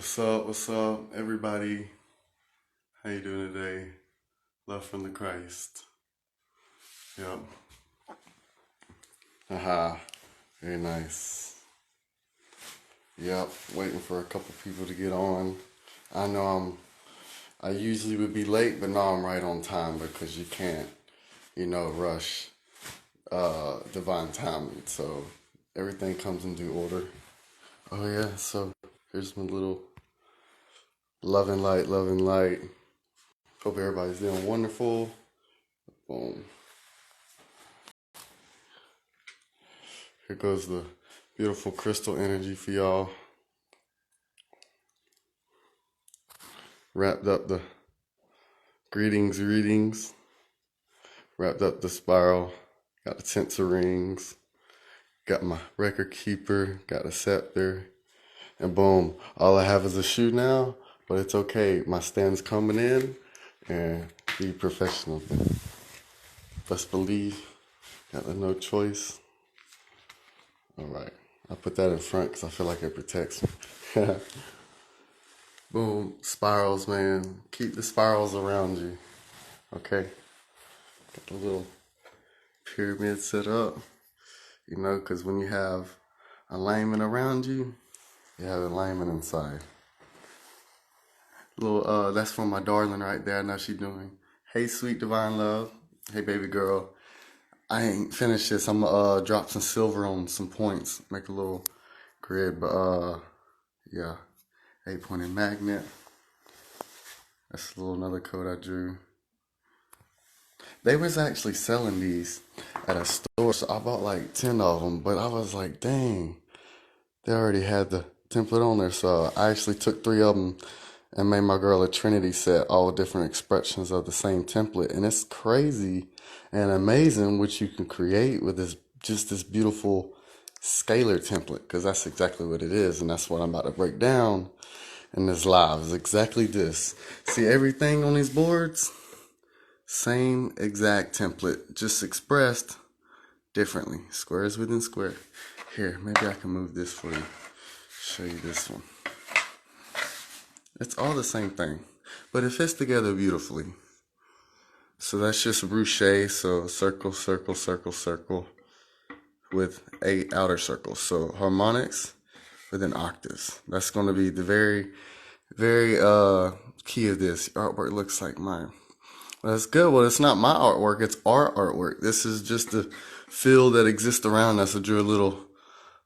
What's up, everybody? How you doing today? Love from the Christ. Yep. Haha. Very nice. Yep. Waiting for a couple people to get on. I know I usually would be late, but now I'm right on time because you can't, rush divine timing. So everything comes in due order. Oh yeah, so here's my little loving light, loving light. Hope everybody's doing wonderful. Boom. Here goes the beautiful crystal energy for y'all. Wrapped up the greetings. Wrapped up the spiral. Got the tinsel rings. Got my record keeper. Got a scepter. And boom. All I have is a shoe now. But it's okay. My stand's coming in. And be professional. Best believe. Got the no choice. Alright. I put that in front because I feel like it protects me. Boom. Spirals, man. Keep the spirals around you. Okay. Got the little pyramid set up. Because when you have alignment around you, you have alignment inside. That's from my darling right there. I know she's doing. Hey, sweet divine love. Hey, baby girl. I ain't finished this. I'm gonna drop some silver on some points. Make a little grid. But yeah. 8-pointed magnet. That's another code I drew. They was actually selling these at a store, so I bought like 10 of them, but I was like, dang, they already had the template on there, so I actually took 3 of them and made my girl a Trinity set, all different expressions of the same template, and it's crazy and amazing what you can create with this beautiful scalar template, because that's exactly what it is, and that's what I'm about to break down in this live, is exactly this. See everything on these boards? Same exact template, just expressed differently. Squares within square. Here, maybe I can move this for you. Show you this one. It's all the same thing, but it fits together beautifully. So that's just Ruche, so circle, circle, circle, circle with 8 outer circles. So harmonics within octaves. That's going to be the very, very key of this. Artwork looks like mine. Well, that's good. Well, it's not my artwork. It's our artwork. This is just the field that exists around us. I drew a little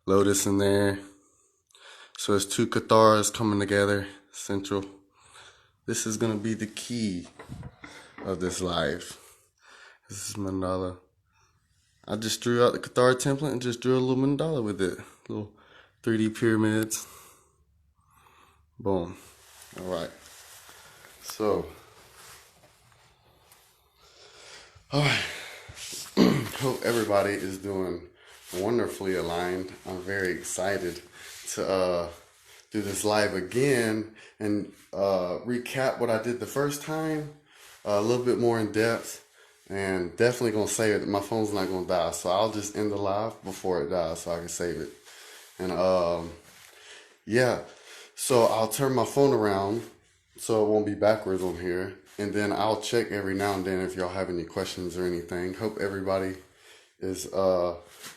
lotus in there. So it's 2 Katharas coming together. Central. This is going to be the key of this life. This is mandala. I just drew out the Kathara template and just drew a little mandala with it. Little 3D pyramids. Boom. All right. So, all right. Hope everybody is doing wonderfully aligned. I'm very excited to do this live again and recap what I did the first time a little bit more in depth, and definitely gonna save it. My phone's not gonna die, so I'll just end the live before it dies so I can save it. And yeah, so I'll turn my phone around so it won't be backwards on here, and then I'll check every now and then if y'all have any questions or anything. Hope everybody is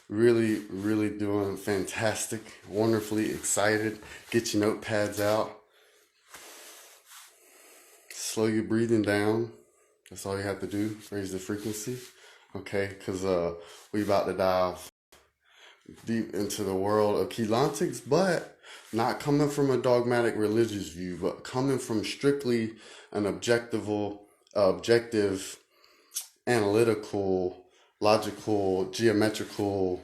really, really doing fantastic, wonderfully excited. Get your notepads out. Slow your breathing down. That's all you have to do. Raise the frequency. Okay, because we about to dive deep into the world of cheilontics, but not coming from a dogmatic religious view, but coming from strictly an objective, analytical, logical, geometrical,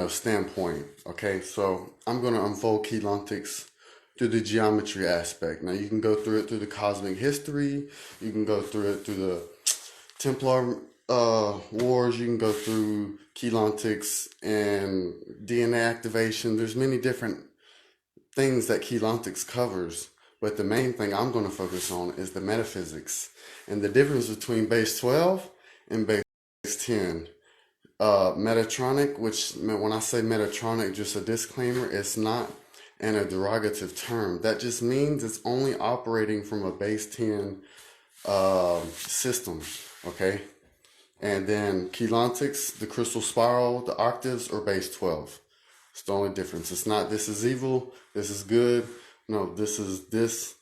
standpoint. Okay, so I'm going to unfold cheilontics through the geometry aspect. Now you can go through it through the cosmic history, you can go through it through the Templar wars, you can go through cheilontics and DNA activation. There's many different things that cheilontics covers, but the main thing I'm going to focus on is the metaphysics and the difference between base 12 and base 10. Metatronic, which when I say Metatronic, just a disclaimer, it's not and a derogative term. That just means it's only operating from a base 10 system, okay? And then Keylontics, the crystal spiral, the octaves are base 12. It's the only difference. It's not this is evil, this is good. No, this is this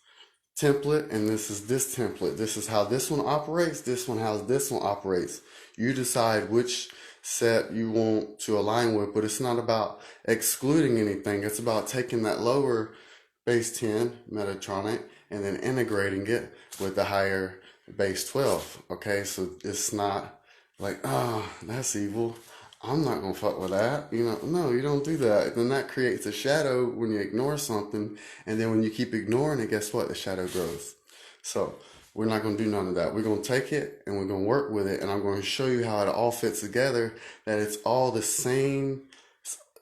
template and this is this template. This is how this one operates, this one how this one operates. You decide which set you want to align with, but it's not about excluding anything. It's about taking that lower base 10 Metatronic and then integrating it with the higher base 12. Okay, so it's not like, oh, that's evil, I'm not gonna fuck with that. You know, no, you don't do that. Then that creates a shadow when you ignore something, and then when you keep ignoring it, guess what? The shadow grows. So we're not gonna do none of that. We're gonna take it and we're gonna work with it, and I'm gonna show you how it all fits together. That it's all the same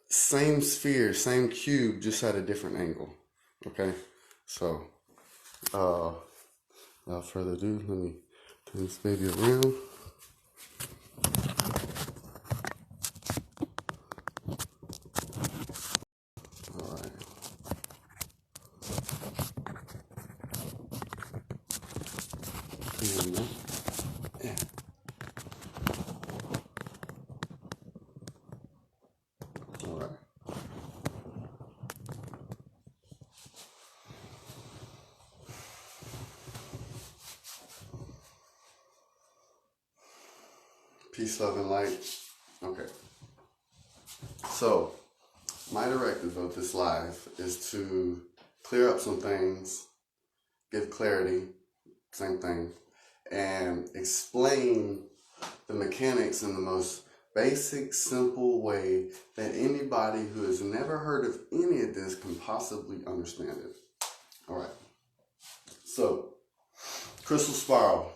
sphere, same cube, just at a different angle. Okay, so without further ado, let me turn this baby around. Yeah. All right. Peace, love, and light. Okay. So, my directive of this live is to clear up some things, give clarity, same thing, and explain the mechanics in the most basic, simple way that anybody who has never heard of any of this can possibly understand it. All right. So, crystal spiral.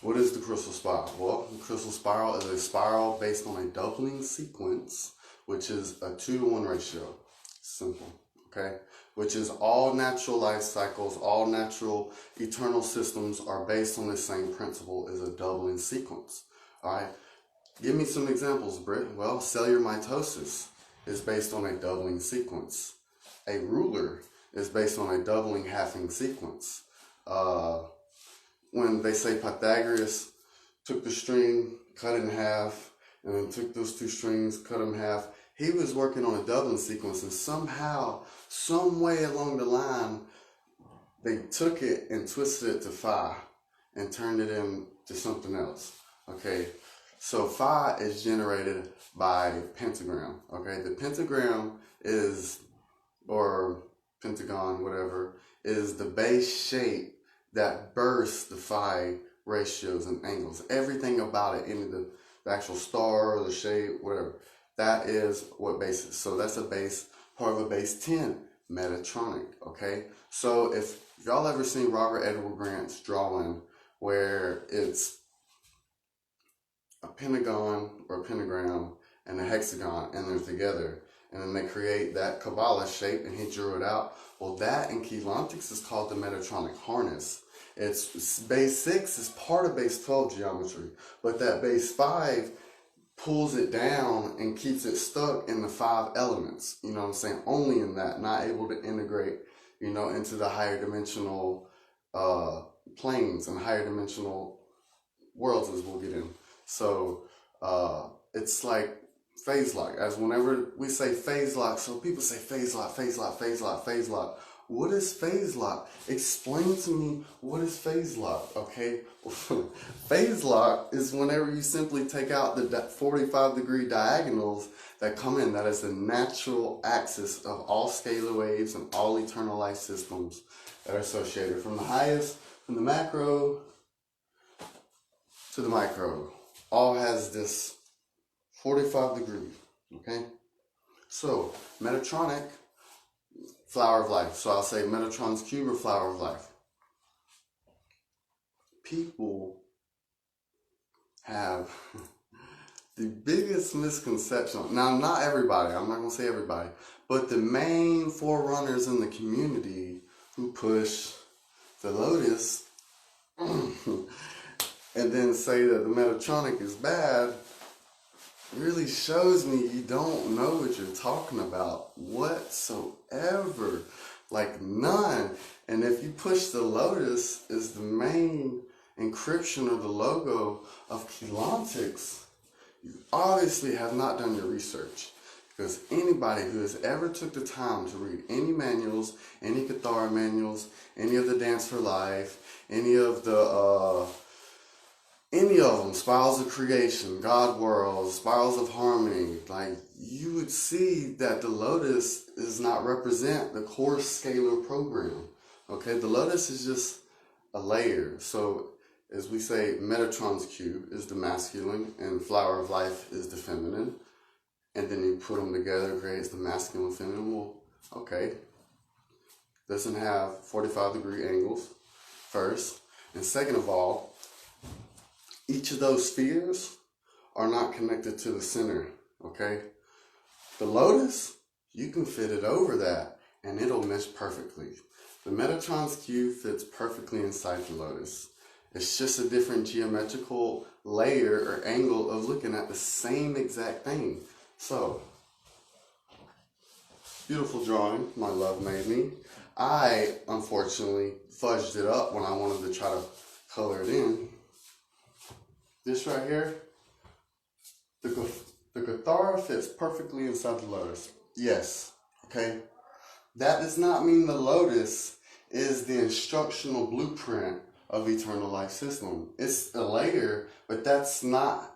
What is the crystal spiral? Well, the crystal spiral is a spiral based on a doubling sequence, which is a 2-to-1 ratio. Simple, okay? Which is all natural life cycles, all natural eternal systems are based on the same principle as a doubling sequence. All right? Give me some examples, Britt. Well, cellular mitosis is based on a doubling sequence. A ruler is based on a doubling halving sequence. When they say Pythagoras took the string, cut it in half, and then took those two strings, cut them in half, he was working on a doubling sequence, and somehow, some way along the line, they took it and twisted it to phi and turned it into something else. Okay, so phi is generated by pentagram. Okay, the pentagram is, or pentagon, whatever, is the base shape that bursts the phi ratios and angles. Everything about it, any of the actual star or the shape, whatever, that is what base is. So that's a base, part of a base 10 Metatronic, okay? So if y'all ever seen Robert Edward Grant's drawing where it's a pentagon or a pentagram and a hexagon and they're together, and then they create that Kabbalah shape and he drew it out. Well, that in Keylontics is called the Metatronic harness. It's base 6 is part of base 12 geometry, but that base 5 pulls it down and keeps it stuck in the 5 elements. You know what I'm saying? Only in that, not able to integrate, you know, into the higher dimensional planes and higher dimensional worlds, as we'll get in. So it's like phase lock. As whenever we say phase lock, so people say phase lock, phase lock, phase lock, phase lock. What is phase lock? Explain to me what is phase lock, okay? Phase lock is whenever you simply take out the 45-degree diagonals that come in. That is the natural axis of all scalar waves and all eternal life systems that are associated from the highest, from the macro to the micro. All has this 45 degrees, okay? So, Metatronic, flower of life. So I'll say Metatron's cube or flower of life. People have the biggest misconception. Now, not everybody, I'm not going to say everybody, but the main forerunners in the community who push the Lotus and then say that the Metatronic is bad, really shows me you don't know what you're talking about whatsoever. Like none. And if you push the lotus is the main encryption of the logo of Keylontics, you obviously have not done your research. Because anybody who has ever took the time to read any manuals, any Cathara manuals, any of the Dance for Life, any of them, Spirals of Creation, God World, Spirals of Harmony, like you would see that the lotus does not represent the core scalar program. Okay, the lotus is just a layer. So as we say, Metatron's cube is the masculine and Flower of Life is the feminine. And then you put them together, creates the masculine and feminine. Well, okay. Doesn't have 45-degree angles, first. And second of all, each of those spheres are not connected to the center, okay? The lotus, you can fit it over that, and it'll mesh perfectly. The Metatron's cube fits perfectly inside the lotus. It's just a different geometrical layer or angle of looking at the same exact thing. So, beautiful drawing my love made me. I, unfortunately, fudged it up when I wanted to try to color it in. This right here, the Cathara fits perfectly inside the lotus. Yes, okay? That does not mean the lotus is the instructional blueprint of eternal life system. It's a layer, but that's not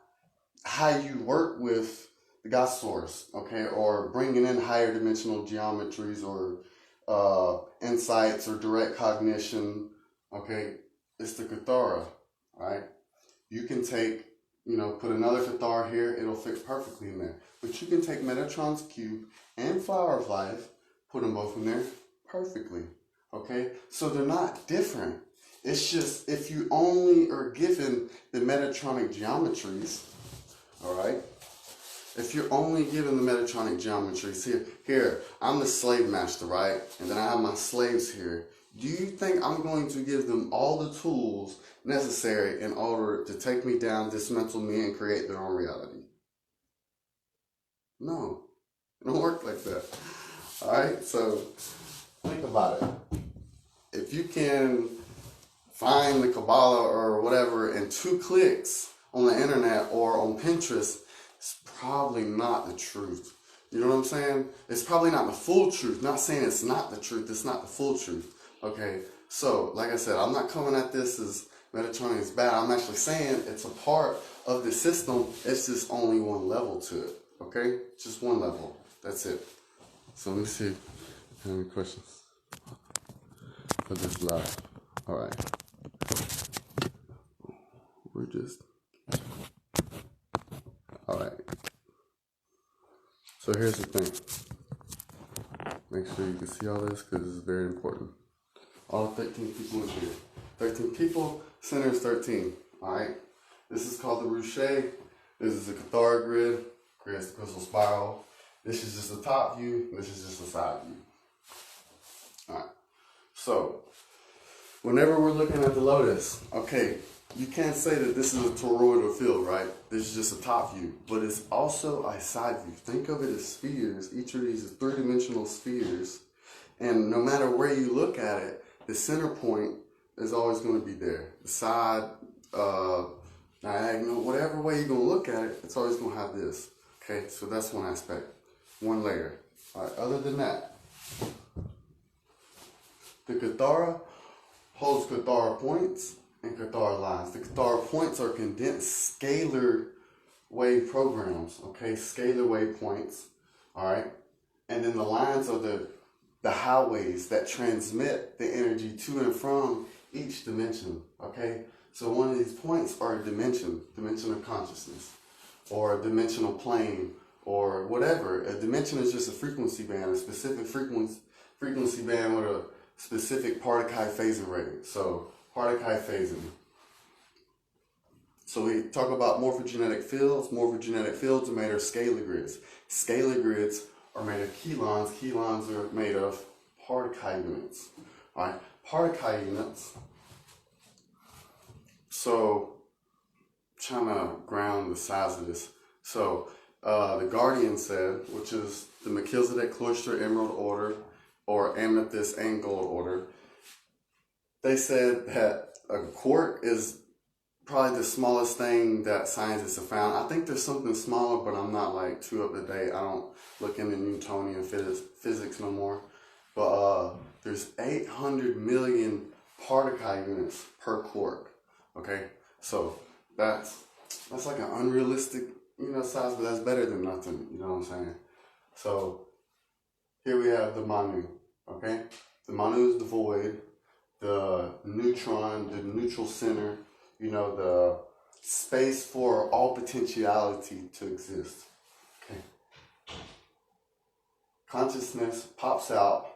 how you work with the God source, okay, or bringing in higher dimensional geometries or insights or direct cognition, okay. It's the Cathara, right? You can take, put another Cathara here, it'll fit perfectly in there. But you can take Metatron's cube and Flower of Life, put them both in there perfectly, okay? So they're not different. It's just if you only are given the Metatronic geometries, all right? If you're only given the Metatronic geometries, here, I'm the slave master, right? And then I have my slaves here. Do you think I'm going to give them all the tools necessary in order to take me down, dismantle me, and create their own reality? No, it don't work like that. All right, so think about it. If you can find the Kabbalah or whatever in 2 clicks on the internet or on Pinterest, it's probably not the truth. You know what I'm saying? It's probably not the full truth. Not saying it's not the truth. It's not the full truth. Okay? So, like I said, I'm not coming at this as Metatronic is bad. I'm actually saying it's a part of the system. It's just only one level to it. Okay? Just one level. That's it. So, let me see if I have any questions for this live. All right. We're just... All right. So here's the thing. Make sure you can see all this because this is very important. All 13 people in here. 13 people, center is 13. All right. This is called the Ruche. This is the Cathara grid. Creates the crystal spiral. This is just the top view. This is just the side view. All right. So whenever we're looking at the lotus, okay, you can't say that this is a toroidal field, right? This is just a top view, but it's also a side view. Think of it as spheres. Each of these is 3-dimensional spheres, and no matter where you look at it, the center point is always going to be there. The side, diagonal, whatever way you're going to look at it, it's always going to have this. Okay, so that's one aspect, one layer. All right, other than that, the Cathara holds Cathara points and Cathara lines. The Cathara points are condensed scalar wave programs, okay? Scalar wave points, all right? And then the lines are the highways that transmit the energy to and from each dimension, okay? So one of these points are a dimension of consciousness, or a dimensional plane, or whatever. A dimension is just a frequency band, a specific frequency band with a specific Partakai phasing rate. So Partakai phasing. So we talk about morphogenetic fields. Morphogenetic fields are made of scalar grids. Scalar grids are made of Keylons. Keylons are made of Partakai units. All right, Partakai units. So, trying to ground the size of this. So, the Guardian said, which is the Melchizedek Cloister Emerald Order or Amethyst and Gold Order, they said that a quark is probably the smallest thing that scientists have found. I think there's something smaller, but I'm not like too up to date. I don't look into Newtonian physics no more. But there's 800 million particle units per quark. Okay, so that's like an unrealistic, size, but that's better than nothing. You know what I'm saying? So here we have the Manu. Okay, the Manu is the void, the neutron, the neutral center. The space for all potentiality to exist. Okay. Consciousness pops out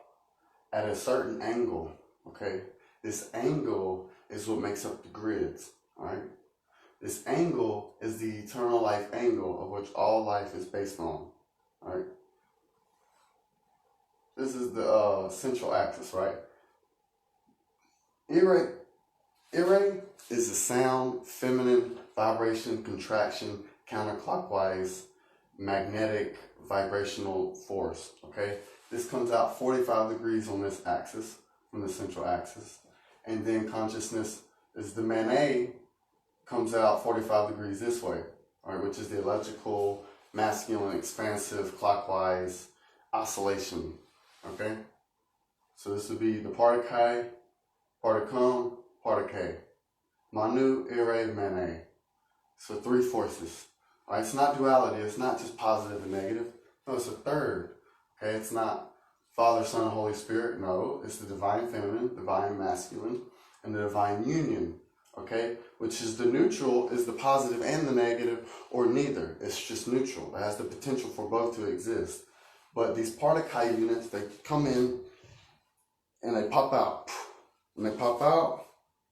at a certain angle. Okay. This angle is what makes up the grids. All right. This angle is the eternal life angle of which all life is based on. All right. This is the central axis, right? Ire is the sound, feminine, vibration, contraction, counterclockwise, magnetic, vibrational force, okay? This comes out 45 degrees on this axis, from the central axis. And then consciousness is the Manet, comes out 45 degrees this way, all right, which is the electrical, masculine, expansive, clockwise oscillation, okay? So this would be the part of Chi, part of Cum, part of K. Manu, Ire, Manet. So three forces. All right, it's not duality. It's not just positive and negative. No, it's a third. Okay, it's not Father, Son, and Holy Spirit. No, it's the divine feminine, divine masculine, and the divine union. Okay, which is the neutral, is the positive and the negative, or neither. It's just neutral. It has the potential for both to exist. But these particle units, they come in and they pop out. When they pop out,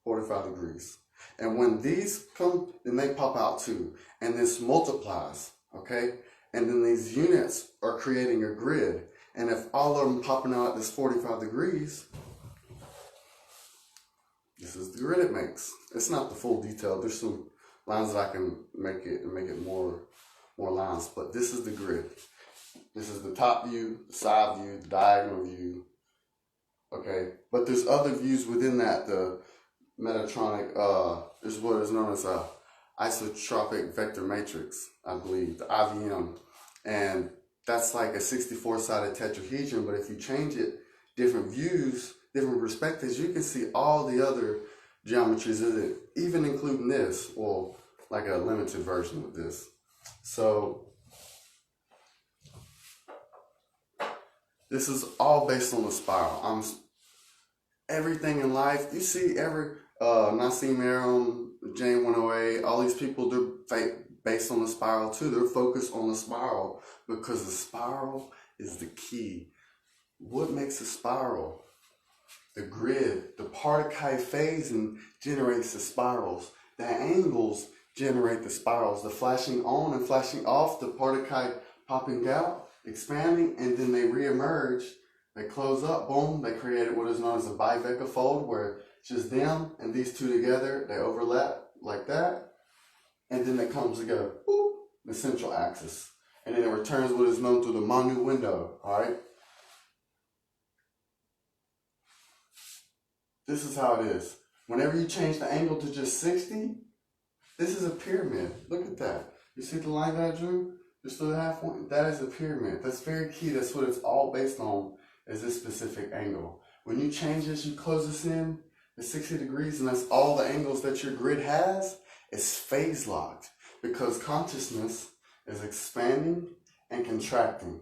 45 degrees. And when these come, then they pop out too. And this multiplies, okay? And then these units are creating a grid. And if all of them popping out at this 45 degrees, this is the grid it makes. It's not the full detail. There's some lines that I can make it more lines. But this is the grid. This is the top view, the side view, the diagonal view. Okay, but there's other views within that. The Metatronic is what is known as a Isotropic vector matrix, I believe, the IVM. And that's like a 64-sided tetrahedron, but if you change it, different views, different perspectives, you can see all the other geometries of it, even including this, well, like a limited version of this. So this is all based on the spiral. Everything in life, you see Nassim Aram, Jane 108, all these people, they're based on the spiral too. They're focused on the spiral because the spiral is the key. What makes a spiral? The grid, the particle phasing generates the spirals. The angles generate the spirals. The flashing on and flashing off, the particle popping out, expanding, and then they reemerge. They close up, boom, they created what is known as a bivector fold, where it's just them and these two together, they overlap like that, and then it comes together, boop, the central axis. And then it returns what is known through the Manu window, all right? This is how it is. Whenever you change the angle to just 60, this is a pyramid. Look at that. You see the line that I drew? Just to the half point? That is a pyramid. That's very key. That's what it's all based on, is this specific angle. When you change this, you close this in at 60 degrees, and that's all the angles that your grid has, it's phase locked, because consciousness is expanding and contracting.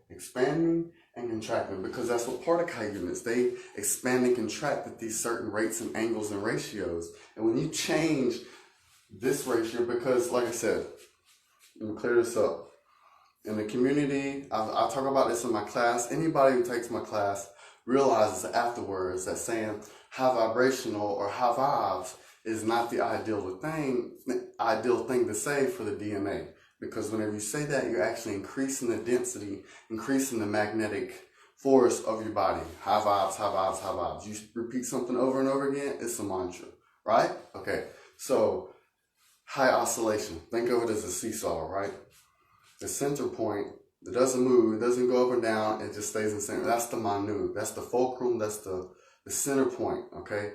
Expanding and contracting, because that's what particle units, they expand and contract at these certain rates and angles and ratios. And when you change this ratio, because like I said, let me clear this up. In the community, I talk about this in my class. Anybody who takes my class realizes afterwards that saying high vibrational or high vibes is not the ideal thing to say for the DNA. Because whenever you say that, you're actually increasing the density, increasing the magnetic force of your body. High vibes, high vibes, high vibes. You repeat something over and over again, it's a mantra, right? Okay, so high oscillation. Think of it as a seesaw, right? the center point that doesn't move, it doesn't go up and down, it just stays in the center. That's the minute. That's the fulcrum, that's the center point, okay?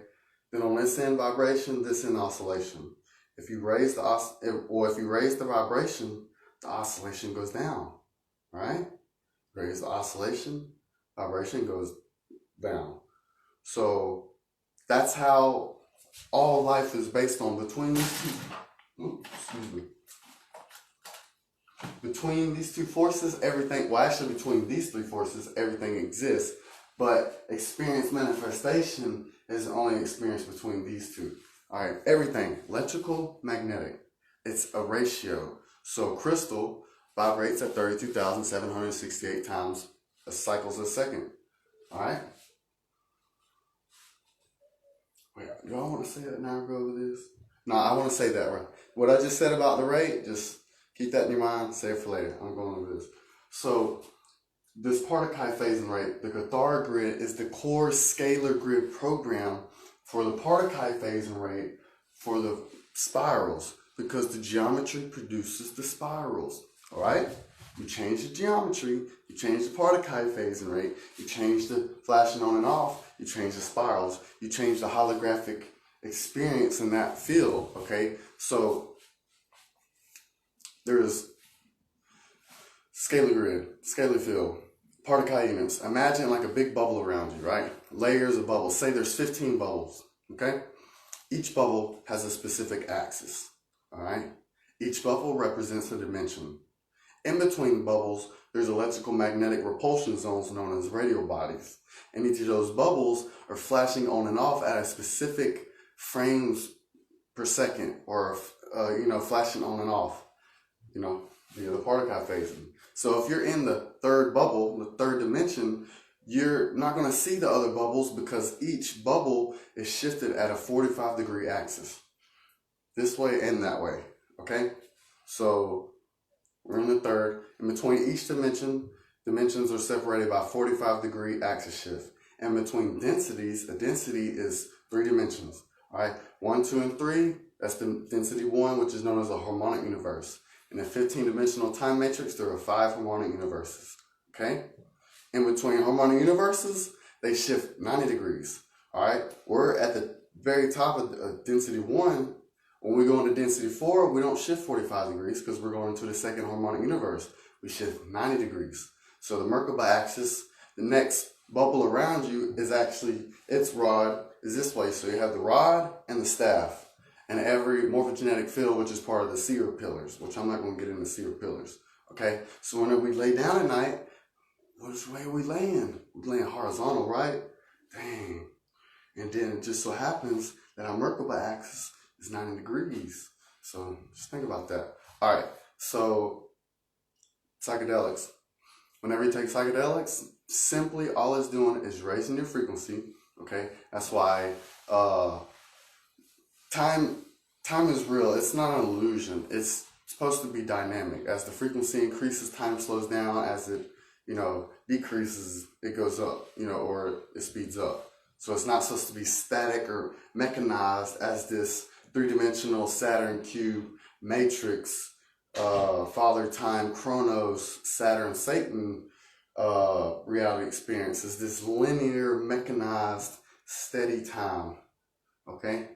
Then on this end vibration, this end oscillation. If you raise the vibration, the oscillation goes down, right? Raise the oscillation, vibration goes down. So that's how all life is based on. Between these two forces, everything, well actually between these three forces, everything exists. But experience manifestation is only experience between these two. All right, everything, electrical, magnetic, it's a ratio. So crystal vibrates at 32,768 times cycles a second. All right? Wait, do I want to say that now or go over this? No, I want to say that right. What I just said about the rate, just keep that in your mind, save it for later. I'm going over this. So this particle phasing rate, the Cathar grid, is the core scalar grid program for the particle phasing rate for the spirals, because the geometry produces the spirals. All right? You change the geometry, you change the particle phasing rate, you change the flashing on and off, you change the spirals, you change the holographic experience in that field. Okay? So there's scalar grid, scalar field, particle units. Imagine like a big bubble around you, right? Layers of bubbles. Say there's 15 bubbles, okay? Each bubble has a specific axis, all right? Each bubble represents a dimension. In between bubbles, there's electrical magnetic repulsion zones known as radial bodies. And each of those bubbles are flashing on and off at a specific frames per second, or, flashing on and off, via the particle phasing. So if you're in the third bubble, the third dimension, you're not going to see the other bubbles because each bubble is shifted at a 45-degree axis. This way and that way, okay? So we're in the third. In between each dimensions are separated by 45-degree axis shift. And between densities, a density is 3 dimensions, all right? 1, 2, and 3, that's the density 1, which is known as a harmonic universe. In a 15-dimensional time matrix, there are 5 harmonic universes, okay? In between harmonic universes, they shift 90 degrees, all right? We're at the very top of density 1. When we go into density 4, we don't shift 45 degrees because we're going into the second harmonic universe. We shift 90 degrees. So the Merkaba axis, the next bubble around you is actually, its rod is this way. So you have the rod and the staff. And every morphogenetic field, which is part of the seer pillars, which I'm not going to get into seer pillars. Okay? So when we lay down at night, which way are we laying? We're laying horizontal, right? Dang. And then it just so happens that our Merkaba axis is 90 degrees. So just think about that. All right. So psychedelics. Whenever you take psychedelics, simply all it's doing is raising your frequency. Okay? That's why Time is real. It's not an illusion. It's supposed to be dynamic. As the frequency increases, time slows down. As it, decreases, it goes up, or it speeds up. So it's not supposed to be static or mechanized as this 3-dimensional Saturn cube matrix, Father Time, Chronos, Saturn, Satan reality experience. Is this linear, mechanized, steady time, okay?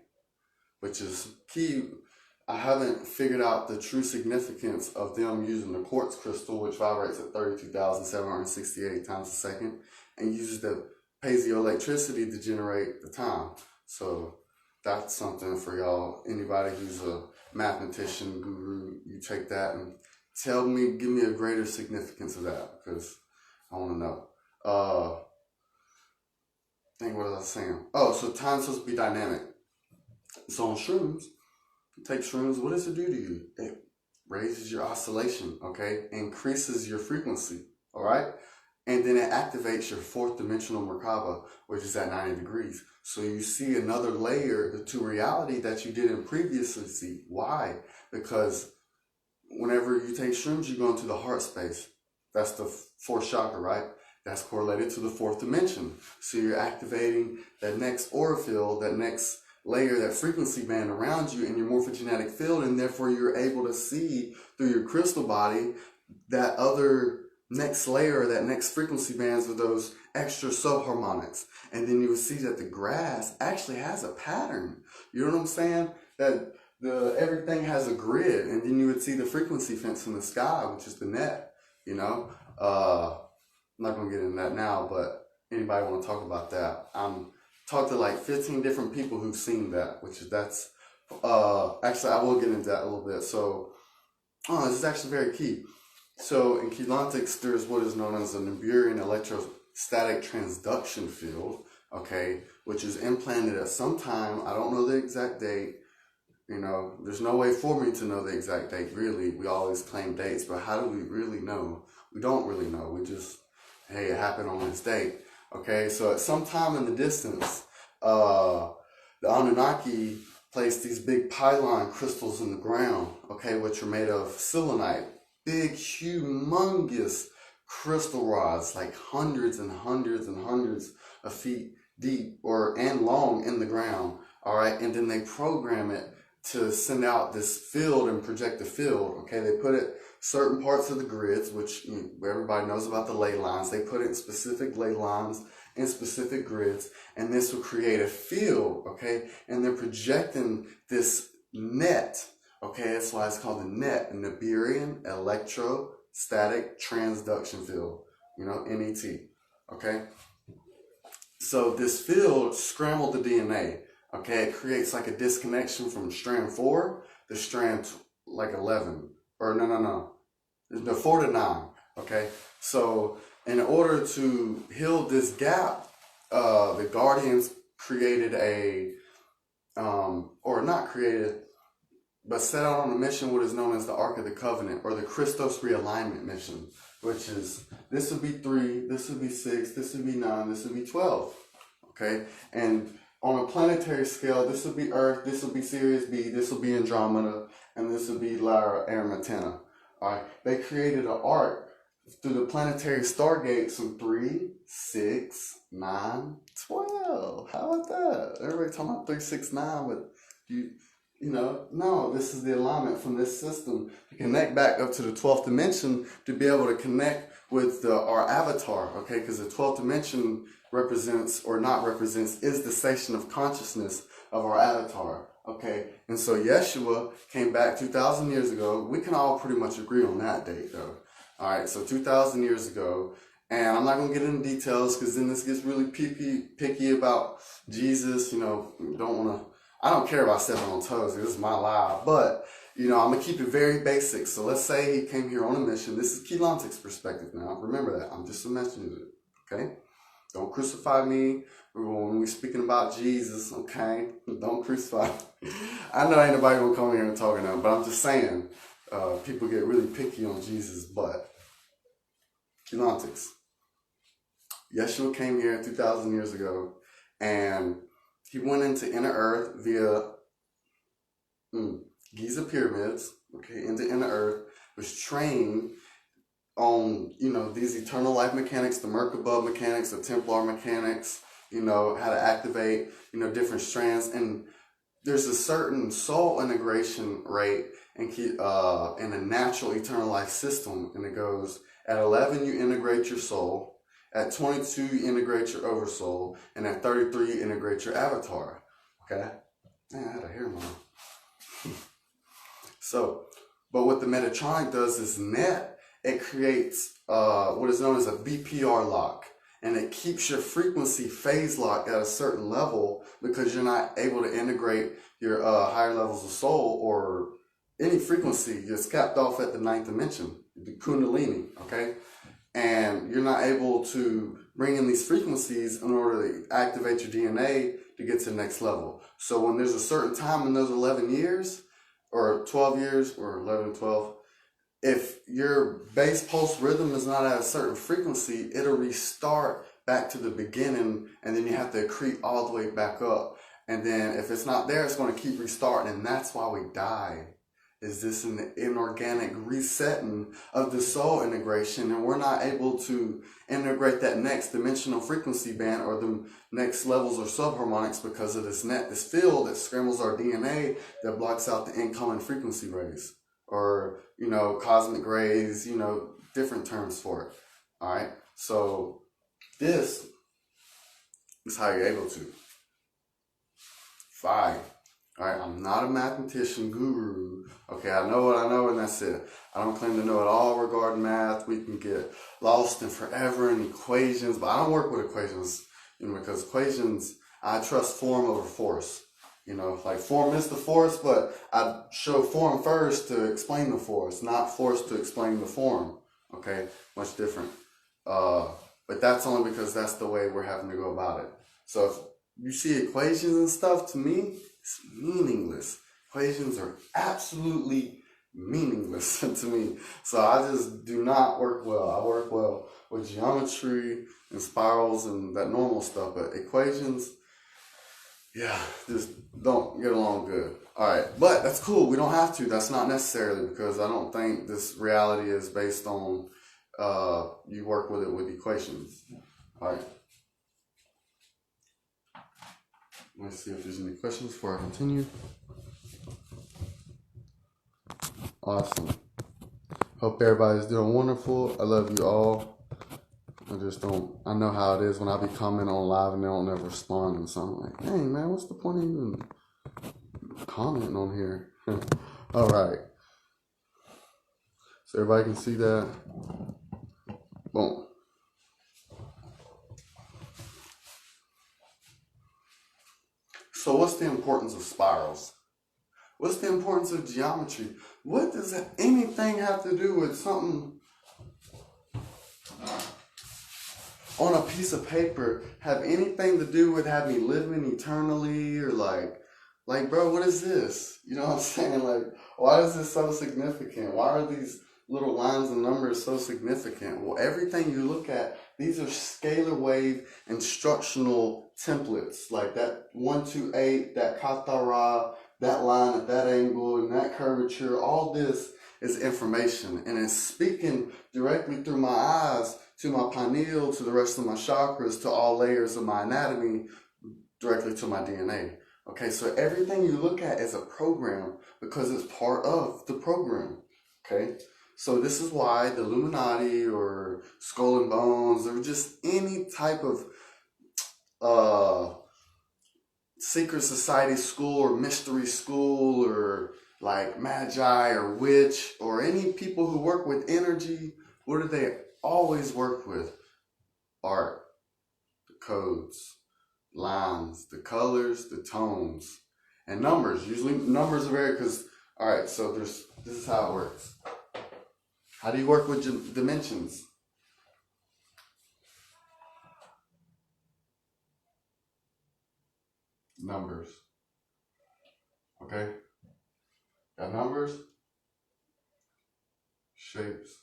Which is key. I haven't figured out the true significance of them using the quartz crystal, which vibrates at 32,768 times a second, and uses the piezoelectricity to generate the time. So that's something for y'all. Anybody who's a mathematician, guru, you take that and give me a greater significance of that, because I want to know. What was I saying? Oh, so time's supposed to be dynamic. So on shrooms, you take shrooms, what does it do to you? It raises your oscillation, okay? Increases your frequency, all right? And then it activates your 4th dimensional Merkaba, which is at 90 degrees. So you see another layer to reality that you didn't previously see. Why? Because whenever you take shrooms, you go into the heart space. That's the 4th chakra, right? That's correlated to the 4th dimension. So you're activating that next aura field, that next layer, that frequency band around you in your morphogenetic field, and therefore you're able to see through your crystal body that other next layer, that next frequency bands with those extra subharmonics. And then you would see that the grass actually has a pattern. You know what I'm saying? That everything has a grid, and then you would see the frequency fence in the sky, which is the net, you know? I'm not gonna get into that now, but anybody want to talk about that? I'm talked to like 15 different people who've seen that, that's actually I will get into that a little bit. So this is actually very key. So in Keylontics, there's what is known as a Nibirian electrostatic transduction field, okay, which is implanted at some time. I don't know the exact date. You know, there's no way for me to know the exact date, really. We always claim dates, but how do we really know? We don't really know. We just, hey, it happened on this date. Okay, so at some time in the distance, the Anunnaki placed these big pylon crystals in the ground, okay, which are made of selenite. Big, humongous crystal rods, like hundreds and hundreds and hundreds of feet deep and long in the ground. All right, and then they program it to send out this field and project the field. Okay, they put it certain parts of the grids, which everybody knows about the ley lines. They put it in specific ley lines in specific grids, and this will create a field. Okay, and they're projecting this net. Okay, that's why it's called the net, a Nibirian Electrostatic Transduction Field, you know, NET, okay? So this field scrambled the DNA, okay? It creates like a disconnection from strand 4 to strand like 11, or no, the 4 to 9, okay? So in order to heal this gap, the Guardians created but set out on a mission what is known as the Ark of the Covenant, or the Christos realignment mission, which is, this would be 3, this would be 6, this would be 9, this would be 12, okay? And on a planetary scale, this would be Earth, this would be Sirius B, this would be Andromeda, and this would be Lyra Aramatena, all right? They created an arc through the planetary stargates from 3, 6, 9, 12. How about that? Everybody talking about 3, 6, 9, but you know, no, this is the alignment from this system to connect back up to the 12th dimension to be able to connect with our avatar, okay? Because the 12th dimension represents, or not represents, is the station of consciousness of our avatar, okay? And so Yeshua came back 2,000 years ago. We can all pretty much agree on that date, though. All right, so 2,000 years ago. And I'm not going to get into details because then this gets really picky about Jesus, you know, I don't care about stepping on toes. This is my life. But, you know, I'm going to keep it very basic. So let's say he came here on a mission. This is Keylontic's perspective now. Remember that. I'm just a messenger. Okay? Don't crucify me when we're speaking about Jesus. Okay? Don't crucify me. I know ain't nobody going to come here and talk now, but I'm just saying people get really picky on Jesus' butt. Keylontics. Yeshua came here 2,000 years ago, and he went into inner earth via Giza pyramids, okay, into inner earth, was trained on, you know, these eternal life mechanics, the Merkaba mechanics, the Templar mechanics, you know, how to activate, you know, different strands. And there's a certain soul integration rate in a natural eternal life system. And it goes, at 11, you integrate your soul. At 22, you integrate your oversoul, and at 33, you integrate your avatar. Okay? Man, I had a hair on. So, but what the Metatronic does is it creates what is known as a BPR lock, and it keeps your frequency phase locked at a certain level because you're not able to integrate your higher levels of soul or any frequency. It's capped off at the 9th dimension, the Kundalini. Okay? And you're not able to bring in these frequencies in order to activate your DNA to get to the next level. So when there's a certain time in those 11 years, or 12 years, or 11, 12, if your base pulse rhythm is not at a certain frequency, it'll restart back to the beginning, and then you have to accrete all the way back up. And then if it's not there, it's going to keep restarting, and that's why we die. Is this an inorganic resetting of the soul integration, and we're not able to integrate that next dimensional frequency band or the next levels or subharmonics because of this field that scrambles our DNA that blocks out the incoming frequency rays. or, cosmic rays, different terms for it. All right. So this is how you're able to. Phi. All right. I'm not a mathematician guru. Okay. I know what I know, and that's it. I don't claim to know it all regarding math. We can get lost in forever in equations, but I don't work with equations, because equations, I trust form over force. Like form is the force, but I show form first to explain the force, not force to explain the form. Okay, much different. But that's only because that's the way we're having to go about it. So if you see equations and stuff, to me, it's meaningless. Equations are absolutely meaningless to me. So I just do not work well. I work well with geometry and spirals and that normal stuff, but equations, yeah, just don't get along good. All right, but that's cool. We don't have to. That's not necessarily, because I don't think this reality is based on you work with it with equations. All right. Let's see if there's any questions before I continue. Awesome. Hope everybody's doing wonderful. I love you all. I know how it is when I be commenting on live and they don't never respond, and so I'm like, dang man, what's the point of even commenting on here? All right. So everybody can see that. Boom. So what's the importance of spirals? What's the importance of geometry? What does anything have to do with something on a piece of paper, have anything to do with having living eternally, or like bro, what is this? You know what I'm saying? Like, why is this so significant? Why are these little lines and numbers so significant? Well, everything you look at, these are scalar wave instructional templates, like that 128, that katara, that line at that angle and that curvature. All this is information, and it's speaking directly through my eyes to my pineal, to the rest of my chakras, to all layers of my anatomy, directly to my DNA. Okay, so everything you look at is a program because it's part of the program. Okay, so this is why the Illuminati or Skull and Bones, or just any type of secret society school or mystery school, or like magi or witch, or any people who work with energy, what do they always work with? Art, the codes, lines, the colors, the tones, and numbers. Usually numbers are all right, so this is how it works. How do you work with dimensions? Numbers. Okay? Got numbers, shapes,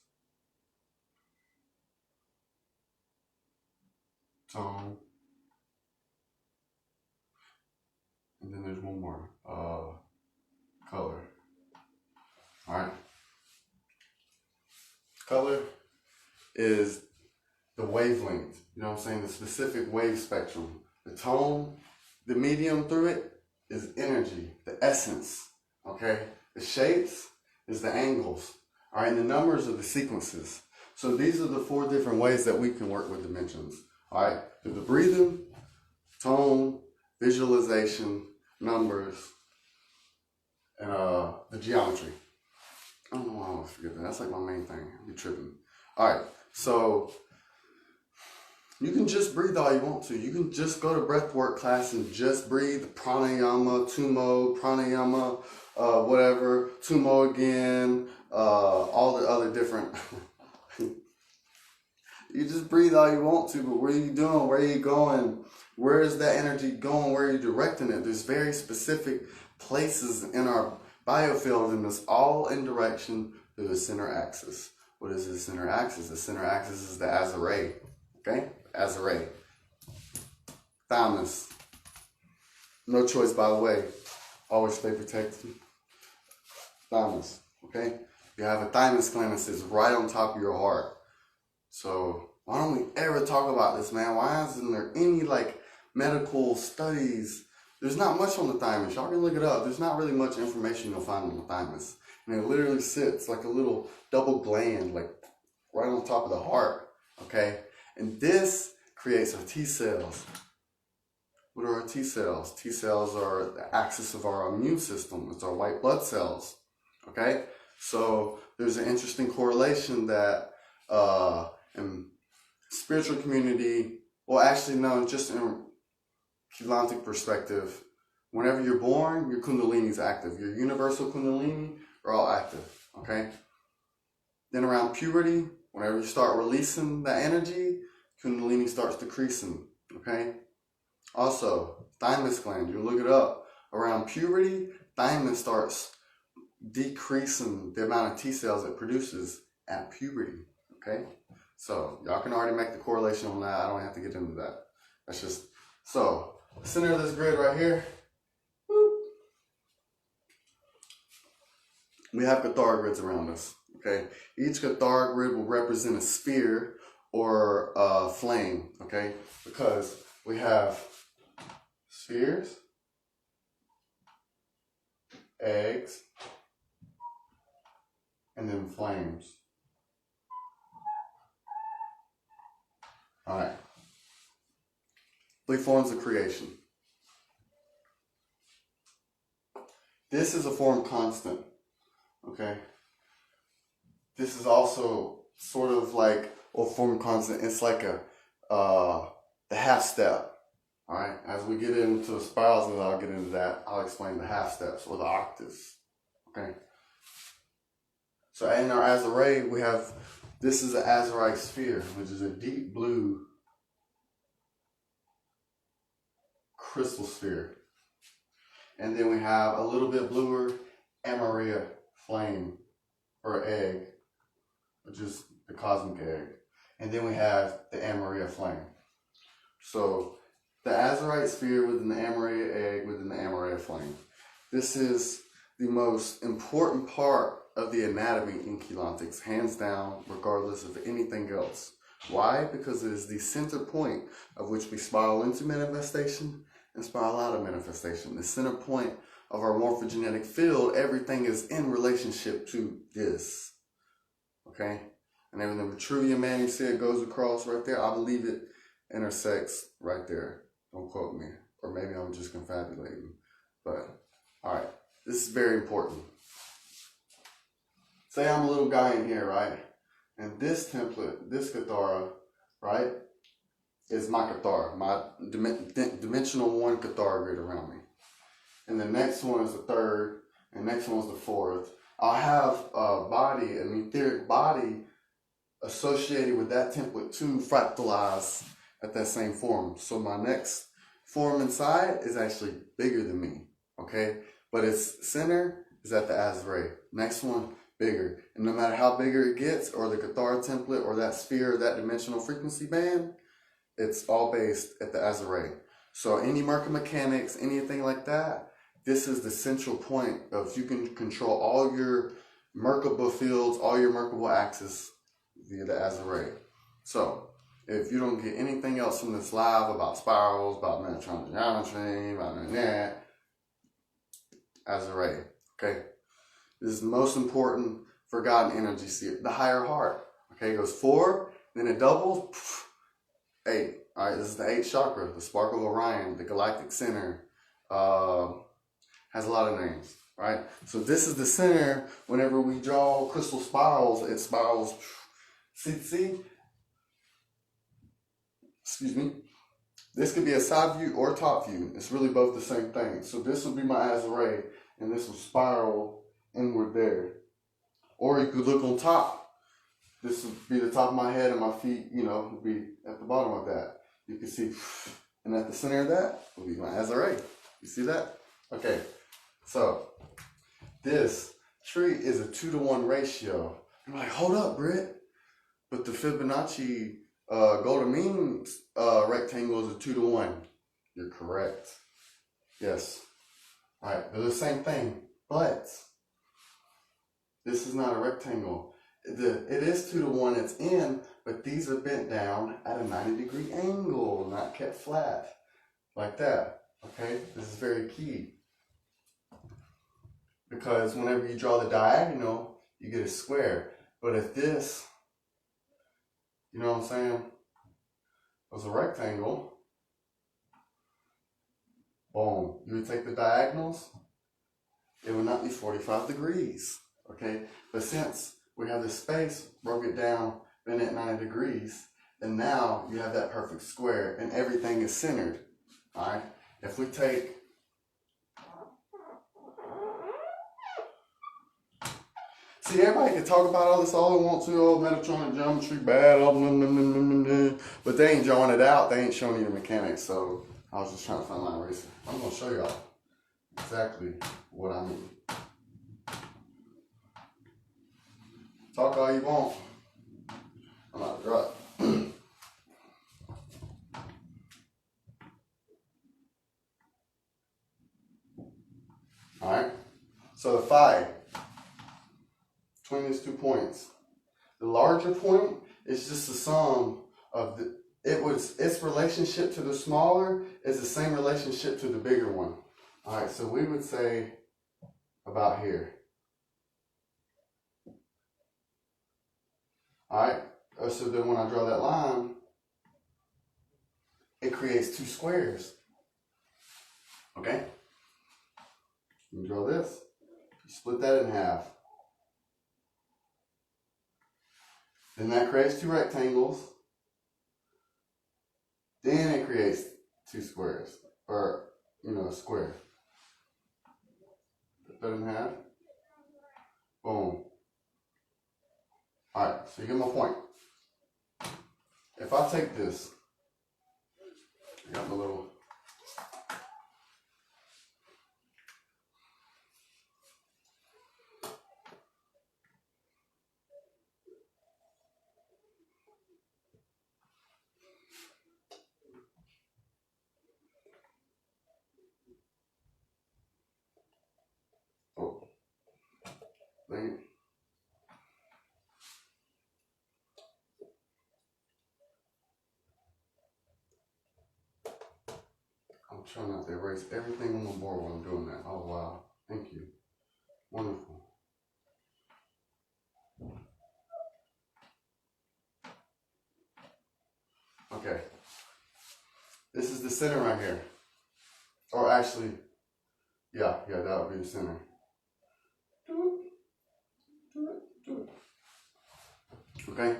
tone, and then there's one more, color. Alright? Color is the wavelength, you know what I'm saying? The specific wave spectrum. The tone, the medium through it, is energy, the essence. Okay? The shapes is the angles. Alright, and the numbers are the sequences. So these are the 4 different ways that we can work with dimensions. Alright, through the breathing, tone, visualization, numbers, and the geometry. I don't know why I always forget that. That's like my main thing. I'll be tripping. Alright, so you can just breathe all you want to. You can just go to breathwork class and just breathe. Pranayama, tumo, pranayama, whatever, tumo again, all the other different. You just breathe all you want to, but what are you doing? Where are you going? Where is that energy going? Where are you directing it? There's very specific places in our biofield, and it's all in direction through the center axis. What is the center axis? The center axis is the azare. Okay? Azare. Thymus. No choice, by the way. Always stay protected. Thymus. Okay? You have a thymus gland that sits right on top of your heart. So why don't we ever talk about this, man? Why isn't there any medical studies There's not much on the thymus. Y'all can look it up. There's not really much information you'll find on the thymus. And it literally sits like a little double gland, like right on top of the heart, okay? And this creates our T cells. What are our T cells? T cells are the axis of our immune system. It's our white blood cells, okay? So there's an interesting correlation that in spiritual community, well, actually, no, just in Keylontic perspective, whenever you're born, your Kundalini is active. Your universal Kundalini are all active, okay? Then around puberty, whenever you start releasing that energy, Kundalini starts decreasing, okay? Also, Thymus Gland, you look it up. Around puberty, thymus starts decreasing the amount of T cells it produces at puberty, okay? So, y'all can already make the correlation on that. I don't have to get into that. That's just, so, center of this grid right here, whoop, we have Cathar grids around us, okay? Each Cathar grid will represent a sphere or a flame, okay? Because we have spheres, eggs, and then flames. All right. 3 forms of creation. This is a form constant, okay? This is also sort of like a form constant. It's like a the half step. All right, as we get into spirals, and I'll get into that, I'll explain the half steps or the octaves. Okay. So in our azurite, we have, this is an azurite sphere, which is a deep blue crystal sphere. And then we have a little bit bluer Amaria flame or egg, which is the cosmic egg. And then we have the Amaria flame. So the azurite sphere within the Amaria egg within the Amaria flame. This is the most important part of the anatomy in Keylontics, hands down, regardless of anything else. Why? Because it is the center point of which we spiral into manifestation and spiral out of manifestation. The center point of our morphogenetic field, everything is in relationship to this. Okay? And then when the Vitruvian man, you see it goes across right there, I believe it intersects right there. Don't quote me. Or maybe I'm just confabulating. But, alright. This is very important. Say I'm a little guy in here, right? And this template, this Cathara, right, is my Cathara, my dimensional 1 Cathara grid around me. And the next one is the 3rd, and the next one is the 4th. I'll have a body, an etheric body, associated with that template to fractalize at that same form. So my next form inside is actually bigger than me, okay? But its center is at the azurite. Next one, bigger. And no matter how bigger it gets, or the Cathar template, or that sphere, or that dimensional frequency band, it's all based at the azurite. So any Merkaba mechanics, anything like that, this is the central point of, you can control all your Merkaba fields, all your Merkaba axis via the azurite. So if you don't get anything else from this live about spirals, about Metatron geometry, about that, azurite, okay? This is the most important forgotten energy sphere, the higher heart. Okay, it goes 4, then it doubles, 8. All right, this is the 8th chakra, the spark of Orion, the galactic center. Has a lot of names, right? So this is the center. Whenever we draw crystal spirals, it spirals. See? Excuse me. This could be a side view or top view. It's really both the same thing. So this would be my azurite, and this will spiral inward there. Or you could look on top. This would be the top of my head, and my feet, would be at the bottom of that. You can see, and at the center of that will be my azurite. You see that? Okay. So this tree is a 2-to-1 ratio. I'm like, hold up, Britt. But the Fibonacci golden mean rectangle is a 2-to-1. You're correct. Yes. All right, they're the same thing, but this is not a rectangle. It is 2-to-1, it's in, but these are bent down at a 90-degree angle, not kept flat, like that, Okay, this is very key. Because whenever you draw the diagonal, you get a square. But if this, you know what I'm saying, was a rectangle, boom, you would take the diagonals, it would not be 45 degrees, okay? But since we have this space, broke it down, been at 90 degrees, and now you have that perfect square and everything is centered, all right? If we take, see, everybody can talk about all this all they want to, oh, Metatronic geometry, bad, oh, but they ain't drawing it out, they ain't showing you the mechanics, so I was just trying to find my eraser. I'm going to show y'all exactly what I mean. Talk all you want. I'm out of draw. Alright, so the phi between these 2 points. The larger point is just the sum of its relationship to the smaller is the same relationship to the bigger one. Alright, so we would say about here. Alright, so then when I draw that line, it creates 2 squares. Okay? You draw this, you split that in half. Then that creates 2 rectangles. Then it creates 2 squares, or, a square. Put that in half. Boom. Alright, so you get my point. If I take this, I got my little, thing. I'm trying not to erase everything on the board when I'm doing that. Oh, wow. Thank you. Wonderful. Okay. This is the center right here. Or actually, yeah, that would be the center. Okay?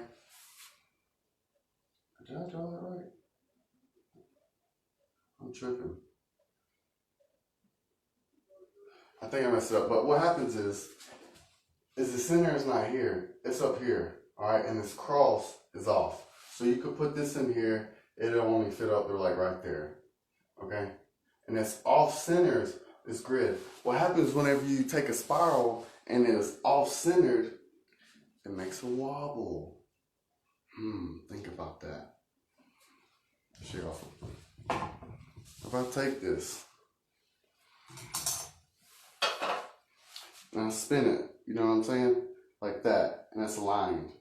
Did I draw that right? I'm tripping. I think I messed it up. But what happens is the center is not here. It's up here. Alright? And this cross is off. So you could put this in here. It'll only fit up there like right there. Okay? And it's off centers this grid. What happens whenever you take a spiral and it's off centered, it makes a wobble. Think about that. Shake off. If I take this and I spin it, you know what I'm saying? Like that, and it's aligned.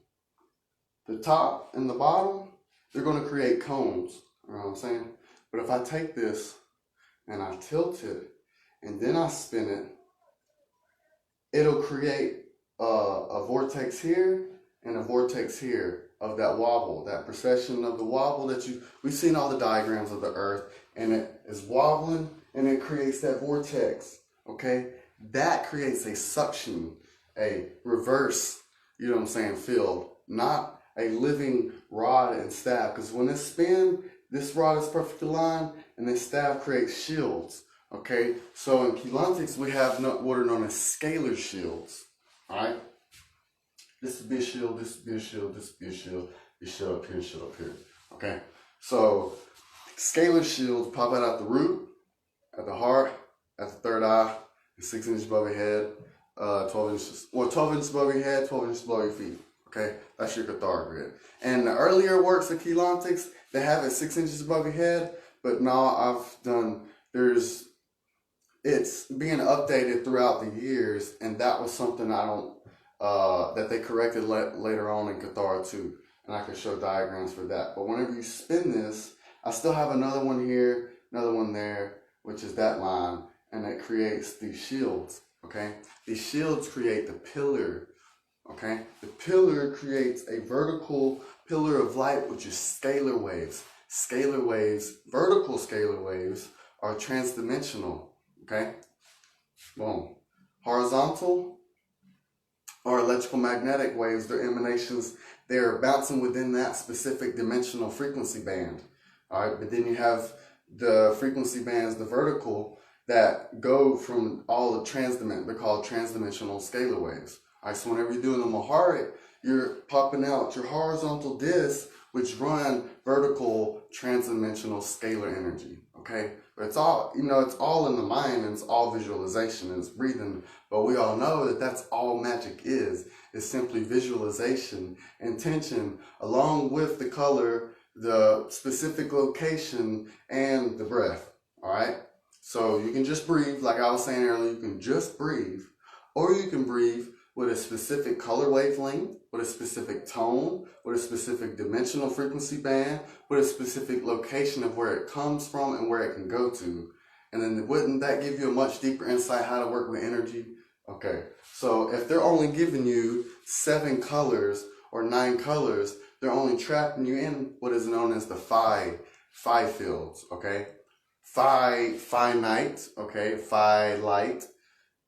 The top and the bottom, they're going to create cones, you know what I'm saying? But if I take this and I tilt it and then I spin it, it'll create a vortex here and a vortex here of that wobble, that procession of the wobble that we've seen all the diagrams of the earth, and it is wobbling and it creates that vortex, okay? That creates a suction, a reverse, you know what I'm saying, field, not a living rod and staff, because when it spins, this rod is perfectly aligned and this staff creates shields, okay? So in Keylontics, we have what are known as scalar shields, all right? This would be a shield, this would be a shield, this would be a shield, this shield up here, shield up here, okay? So scalar shields pop out at the root, at the heart, at the third eye, 6 inches above your head, 12 inches above your head, 12 inches below your feet, okay? That's your cathar grid. And the earlier works of Keylontics, they have it 6 inches above your head, but now it's being updated throughout the years, and that was something that they corrected later on in cathar too, and I can show diagrams for that. But whenever you spin this, I still have another one here, another one there, which is that line, and it creates these shields, okay? These shields create the pillar, okay? The pillar creates a vertical pillar of light, which is scalar waves. Scalar waves, vertical scalar waves, are transdimensional, okay? Boom. Horizontal or electrical magnetic waves, they're emanations, they're bouncing within that specific dimensional frequency band. All right, but then you have the frequency bands, the vertical, that go from all the they're called transdimensional scalar waves. All right, so whenever you're doing the Maharic, you're popping out your horizontal discs, which run vertical transdimensional scalar energy, okay? But it's all, it's all in the mind, and it's all visualization, and it's breathing. But we all know that that's all magic is. It's simply visualization, intention, along with the color, the specific location, and the breath, all right? So you can just breathe, like I was saying earlier, you can just breathe, or you can breathe with a specific color wavelength, with a specific tone, with a specific dimensional frequency band, with a specific location of where it comes from and where it can go to. And then wouldn't that give you a much deeper insight how to work with energy? Okay, so if they're only giving you 7 colors or 9 colors, they're only trapping you in what is known as the Phi fields, okay? Phi-nite, okay, Phi light.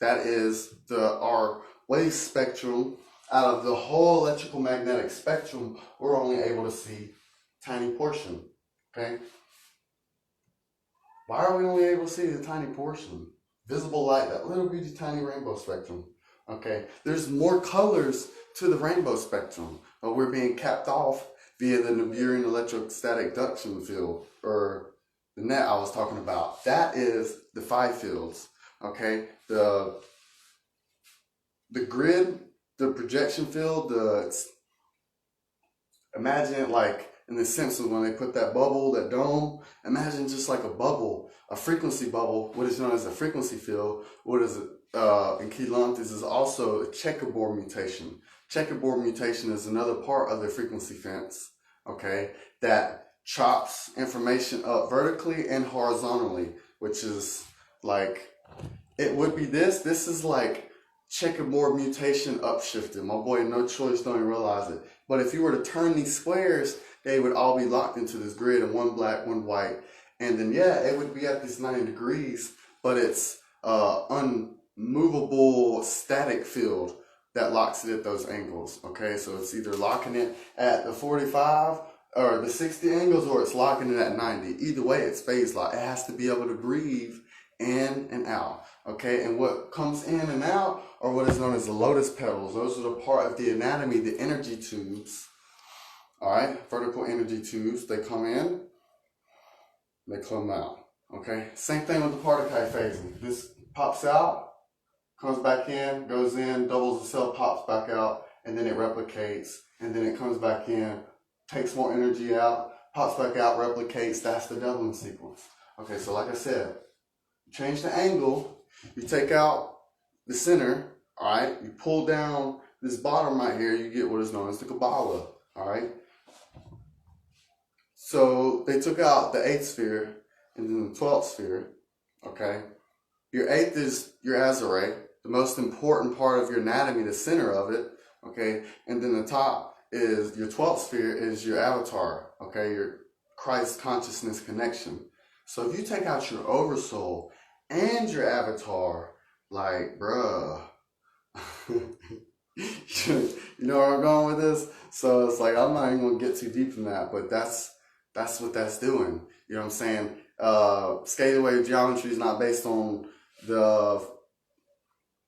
That is our wave spectrum. Out of the whole electrical magnetic spectrum, we're only able to see a tiny portion, okay? Why are we only able to see the tiny portion? Visible light, that little bitty tiny rainbow spectrum, okay? There's more colors to the rainbow spectrum, but we're being capped off via the Nibiru electrostatic duction field, or the net I was talking about. That is the Phi fields, okay? The grid, the projection field, imagine it like in The Simpsons when they put that bubble, that dome. Imagine just like a bubble, a frequency bubble, what is known as a frequency field. What is it? In Keylontis is also a checkerboard mutation. Checkerboard mutation is another part of the frequency fence, okay, that chops information up vertically and horizontally, which is like, it would be this is like checkerboard mutation upshifted. My boy No Choice don't even realize it. But if you were to turn these squares, they would all be locked into this grid of one black, one white. And then, yeah, it would be at this 90 degrees, but it's unmovable static field that locks it at those angles. Okay, so it's either locking it at the 45 or the 60 angles, or it's locking it at 90. Either way, it's phase lock. It has to be able to breathe in and out. Okay, and what comes in and out are what is known as the lotus petals. Those are the part of the anatomy, the energy tubes. All right, vertical energy tubes. They come in, they come out. Okay, same thing with the particle phasing. This pops out, comes back in, goes in, doubles the cell, pops back out, and then it replicates, and then it comes back in, takes more energy out, pops back out, replicates. That's the doubling sequence. Okay, so like I said, you change the angle, you take out the center, all right, you pull down this bottom right here, you get what is known as the Kabbalah, all right? So they took out the 8th sphere and then the 12th sphere, okay? Your 8th is your Azure, the most important part of your anatomy, the center of it, okay? And then the top is your 12th sphere is your avatar, okay? Your Christ consciousness connection. So if you take out your oversoul and your avatar, like, bruh, you know where I'm going with this? So it's like, I'm not even gonna get too deep in that, but that's what that's doing. You know what I'm saying? Scalar wave geometry is not based on the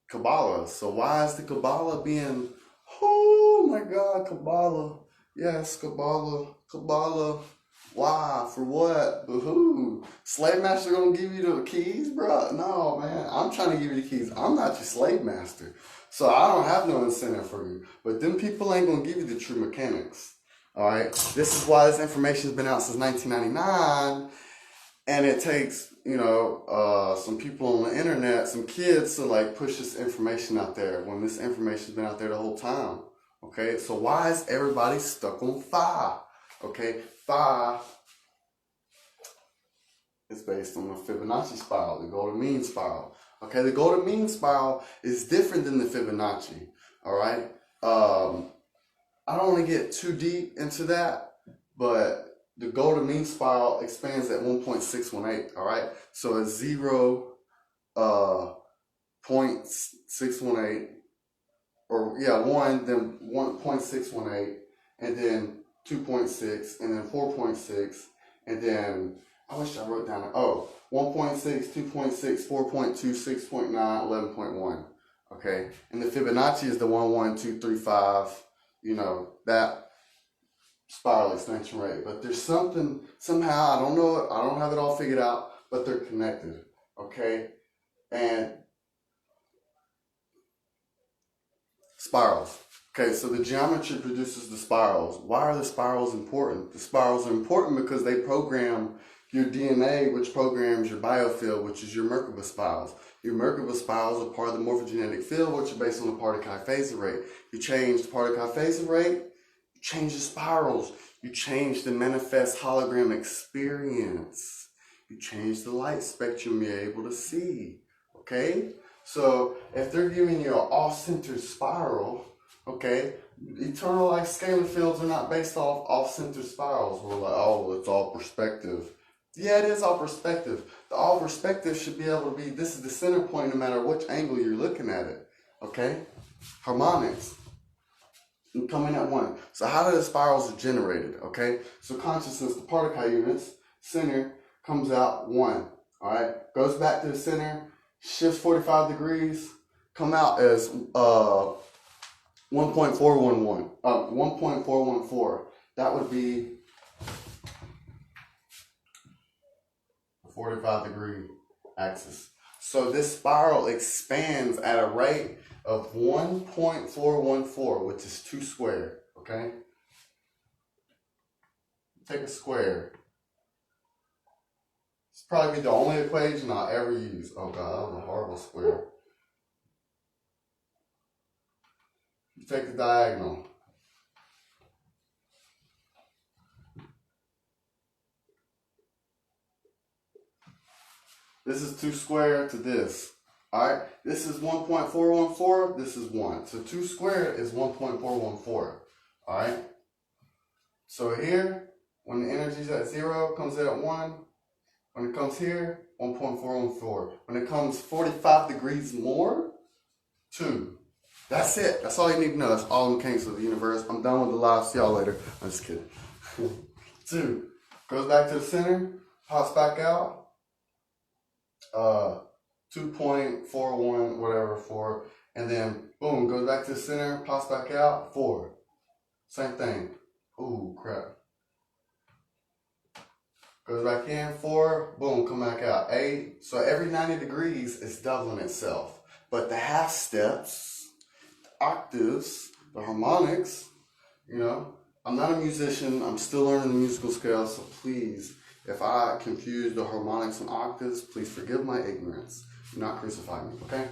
Kabbalah. So why is the Kabbalah being, oh my God, Kabbalah. Yes, Kabbalah. Why? For what? But who? Slave master gonna give you the keys, bro? No, man. I'm trying to give you the keys. I'm not your slave master. So I don't have no incentive for you. But them people ain't gonna give you the true mechanics. Alright? This is why this information's been out since 1999. And it takes, some people on the internet, some kids to like push this information out there when this information's been out there the whole time. Okay? So why is everybody stuck on Phi? Okay? Phi is based on the Fibonacci spiral, the golden mean spiral. Okay, the golden mean spiral is different than the Fibonacci. All right. I don't want to get too deep into that, but the golden mean spiral expands at 1.618. All right. So it's 0.618, or yeah, 1, then 1.618, and then 2.6, and then 4.6, and then I wish I wrote down 1.6, 2.6, 4.2, 6.9, 11.1. Okay, and the Fibonacci is the 1, 1, 2, 3, 5. You know, that spiral extension rate. But there's something, somehow, I don't know it, I don't have it all figured out, but they're connected. Okay, and spirals. Okay, so the geometry produces the spirals. Why are the spirals important? The spirals are important because they program your DNA, which programs your biofield, which is your Merkaba spirals. Your Merkaba spirals are part of the morphogenetic field, which are based on the particle phase rate. You change the particle phase rate, you change the spirals. You change the manifest hologram experience. You change the light spectrum you're able to see. Okay? So if they're giving you an off-centered spiral, okay, eternal life scalar fields are not based off off-centered spirals. We're like, oh, it's all perspective. Yeah, it is all perspective. The all perspective should be able to be, this is the center point no matter which angle you're looking at it. Okay? Harmonics. And coming at 1. So how do the spirals are generated? Okay? So consciousness, the particle units, center comes out 1. Alright? Goes back to the center, shifts 45 degrees, come out as 1.414. 1.414. That would be 45-degree axis. So this spiral expands at a rate of 1.414, which is 2 squared. Okay? Take a square. It's probably the only equation I'll ever use. Oh god, that was a horrible square. You take the diagonal. This is 2 squared to this. Alright? This is 1.414. This is 1. So 2 squared is 1.414. Alright? So here, when the energy is at 0, comes in at 1. When it comes here, 1.414. When it comes 45 degrees more, 2. That's it. That's all you need to know. That's all the mechanics of the universe. I'm done with the live. See y'all later. I'm just kidding. 2. Goes back to the center. Pops back out. 2.41, whatever, 4. And then, boom, goes back to the center. Pops back out. 4. Same thing. Ooh, crap. Goes back in, 4, boom, come back out, 8. So every 90 degrees is doubling itself. But the half steps, the octaves, the harmonics, you know, I'm not a musician, I'm still learning the musical scale, so please, if I confuse the harmonics and octaves, please forgive my ignorance. Do not crucify me, okay?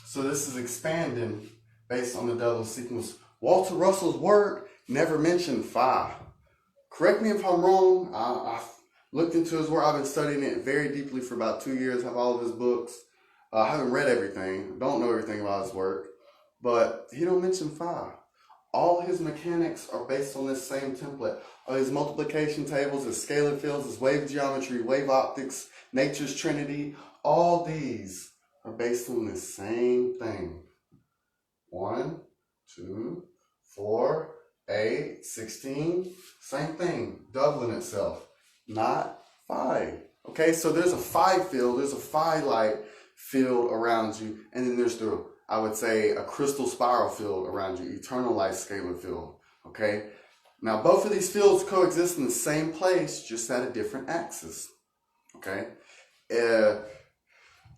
So this is expanding based on the double sequence. Walter Russell's work never mentioned phi. Correct me if I'm wrong. I've looked into his work. I've been studying it very deeply for about 2 years. Have all of his books. I haven't read everything. Don't know everything about his work. But he don't mention phi. All his mechanics are based on this same template. His multiplication tables, his scalar fields, his wave geometry, wave optics, nature's trinity. All these are based on the same thing. 1, 2, 4, 8, 16, same thing, doubling itself, not phi. Okay, so there's a phi field, there's a phi light field around you, and then there's the, I would say, a crystal spiral field around you, eternal light scalar field. Okay, now both of these fields coexist in the same place, just at a different axis. Okay,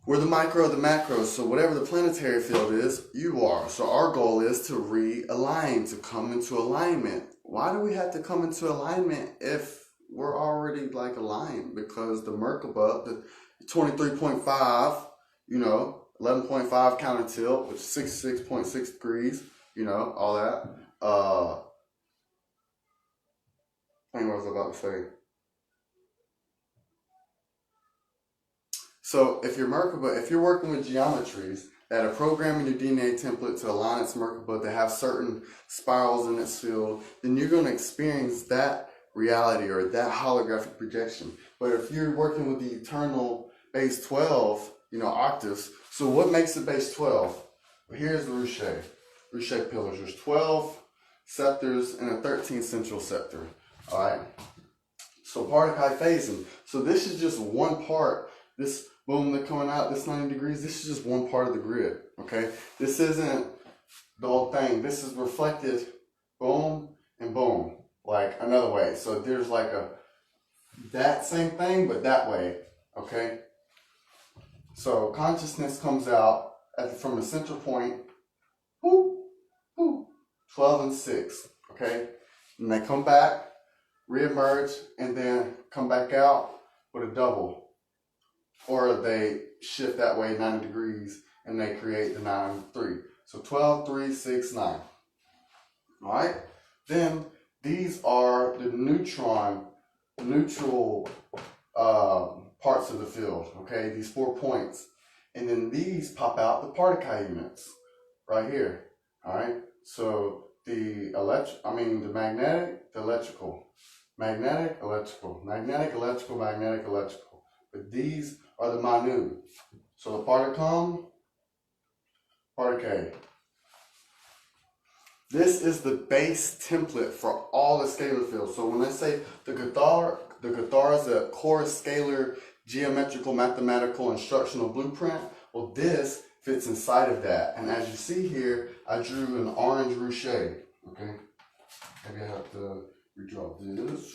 we're the micro of the macro, so whatever the planetary field is, you are. So our goal is to realign, to come into alignment. Why do we have to come into alignment if we're already like aligned? Because the Merkaba, the 23.5, you know, 11.5 counter tilt, which is 66.6 degrees, you know, all that. I think what I was about to say. So if you're Merkaba, if you're working with geometries that are programming your DNA template to align its Merkaba to have certain spirals in its field, then you're going to experience that reality or that holographic projection. But if you're working with the eternal base 12, octaves, so what makes it base 12? Well, here's the Ruche pillars. There's 12 sectors and a 13th central sector. All right. So Partakai phasing. So this is just one part. This boom that's coming out, this 90 degrees, this is just one part of the grid. Okay. This isn't the whole thing. This is reflected boom and boom. Like another way. So there's like that same thing, but that way. Okay. So consciousness comes out from the central point, whoop, whoop, 12 and 6, okay? And they come back, reemerge, and then come back out with a double. Or they shift that way 90 degrees, and they create the 9 and 3. So 12, 3, 6, 9. All right? Then these are the neutral parts of the field, okay? These 4 points. And then these pop out the Partakai units right here, all right? So the magnetic, the electrical, magnetic, electrical, magnetic, electrical, magnetic, electrical. But these are the minute. So the Partakon, Partakai. This is the base template for all the scalar fields. So when I say the Cathar is a core scalar geometrical, mathematical, instructional blueprint. Well, this fits inside of that. And as you see here, I drew an orange ruche. Okay? Maybe I have to redraw this.